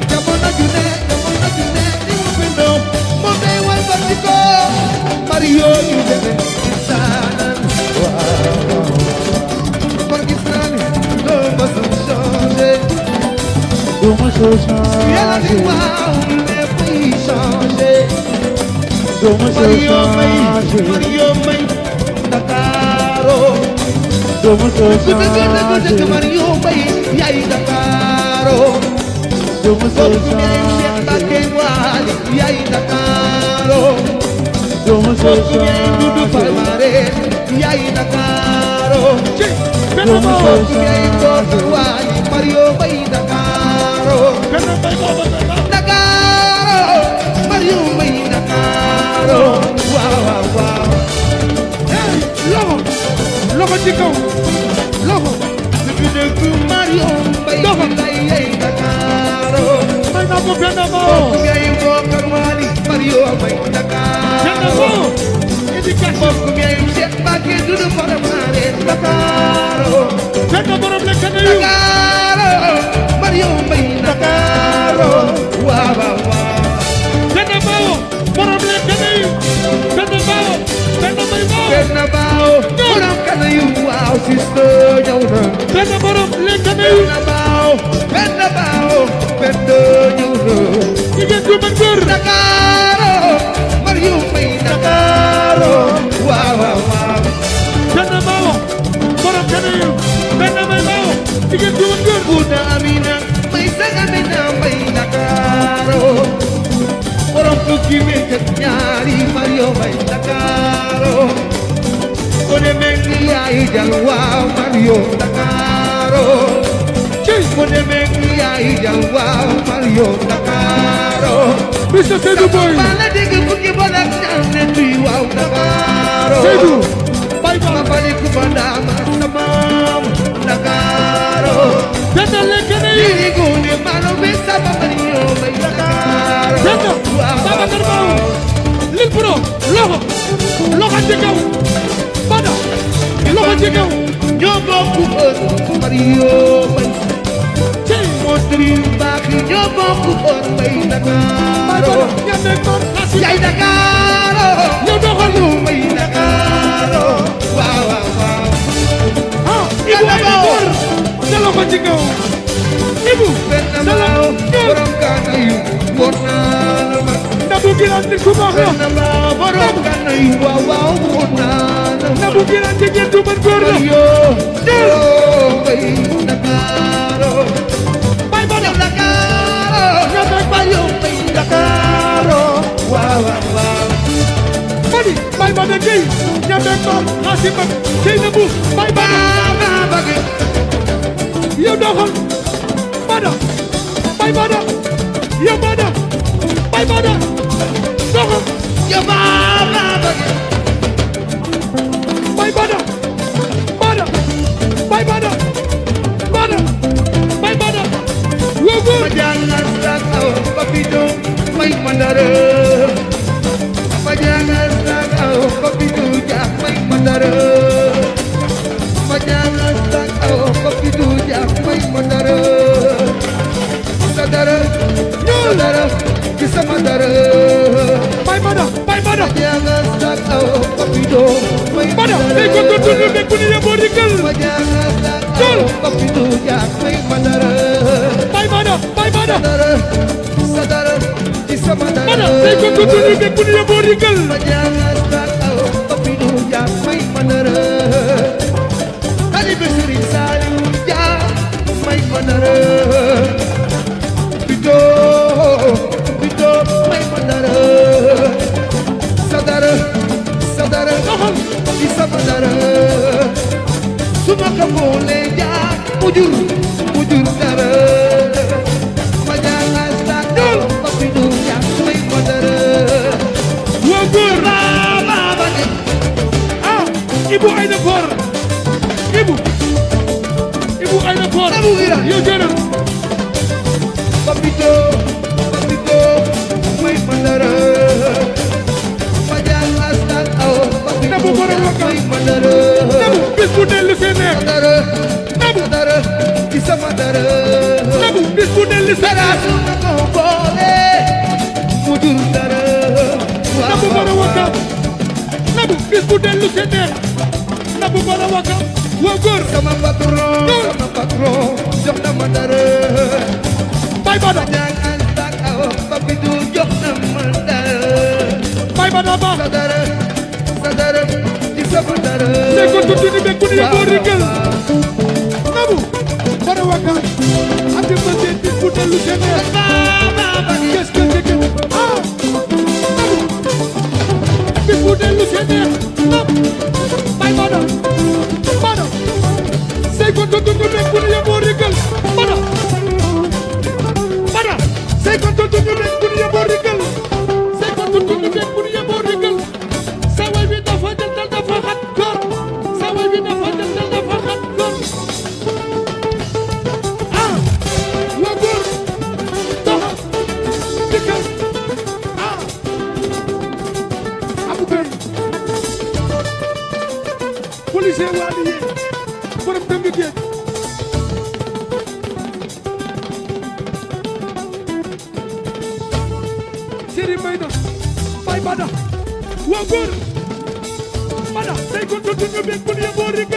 jamono ju ne di mu bindoo moom day wal ba ci ko Mario yu deme insaanan kon gis naa ni doo ma su changé du ma so yàlla di change waaw lépp yi changé du ma so change Mario may Dakaro du ma so ku dëgg change Mario may yaay Dakaro du ma so Cheikh Mbacké Wali yaay Dakaro du ma so Dudu change Palmarin yaay Dakaro du ma so yaay Bokar change Wali Mario Bay Dakaro Penda Bay baba Penda Dakaro Mario Bay Dakaro waaw waaw hey loxo loxo ci kaw loxo fi dëkk Mario Bay lay Dakaro may na ko Penda Ba ngay bokkar wali Mario Bay Dakaro Penda Ba éducation bokk ngay Cheikh Mbacké dudu faramare Dakaro Penda borom lekk na yu Dakaro Mario Bay Dakaro waaw waaw Penda Ba borom lekk na yu Penda Ba Penda Bay Ba Penda Bao borom kana yu waaw sister ñëw na Penda borom lekk na yu Penda Bao Penda ñëw na jigéen ju mën góor Dakaro Mario Bay Dakaro waaw waaw Penda Ba borom kana yu Penda Bay Ba jigéen ju mën góor Buna Amina may saga Amina Bay Dakaro borom fukki meek ak ñaari Mario Bay Dakaro Kone mengi yaay jal waaw Mario Dakaro Kone mengi yaay jal waaw Mario Dakaro Mr. Seydou Boy Bala dégg fukki bon ak ñaar ne tuy waaw Dakaro Seydou Bay Ba Ma bali ku bandama samam Dakaro Penda lekk na yu Diri gune malo be sama Mario Bay Dakaro Penda Babacar Ba Lil Pro loxo ci kaw Bada loxo ci kaw ñoo bokku Mario Bay cey Montri baax ñoo bokku Bay Dakaro ñame kon xasi yaay Dakaro yow doxal Bay Dakaro waaw waaw waaw ah Ibu ay na góor sa loxo ci kaw Ibu Penda sa Bao loxo borom kana yu wor naa la ma Nabu Giraan nit ku baax la Penda Bao borom kana yu waaw waaw wor naa la ma Nabu Giraan jigéen ju mën góor la Mario Bay Dakaro Bay Ba Dakaro ñame Mario Bay Dakaro waaw waaw waaw Madi Bay Ba de Gueye ñame kon xasi ba cey Nabu Bay Ba yow doxal Bada Bay Bada yow Bada Bay Bada doxal yow Baba Bay Bada Bada Bay Bada Bada Bay Bada wogo ma jangan sakau papito may mandare ma jangan sakau papito jak may mandare ma jangan sakau papito jak may mandare sadara sadara kisa mandare Bay Bada ma jangan sakau papito may Bada day ko ko tunu be ku ni yebo dikel ma jangan sakau papito jak may mandare Bay Bada sadara sadara kisa mandare Bada day ko ko tunu be ku ni yebo dikel ma jangan sakau papito jak may mandare ali besiri salim jak may mandare pito pito may mandare sadara sadara kisa mandare suma ka bole jak mujur dara ma jangan sakau papito jak may mandare wogo ah Ibu ay na for Ibu ay na for Nabu Giraan. yow jëlal Papito, papito, may mandara. Pajang asal au, papito, Nabu borom wakam. may mandara. Nabu bis bu dellu see neex Mandara, Nabu mandara, isa mandara. Nabu bis bu dellu see Dara neex suma ko boole, mujur dara. Nabu borom wakam Nabu bis bu dellu see neex Nabu borom wakam wogo Sama patron, jox na mandara. Bay Bada Pajang asal au, papito, jox na mandara. Bay Bada ba Sadara, sadara, isa mandara. day ko tunu be ku ni yebo dikel Nabu borom wakam andi ma seen bis bu dellu see neex qu'est-ce que c'est que ah Nabu bis bu dellu see neex Nabu Bay Bada Bada say ko tunu be ku ni yebo dikel Bada c'est Wally borom tënk géej Seri Mayda Bay Bada waa góor Bada day ko tudd ñu bég bu ñu yeboo rek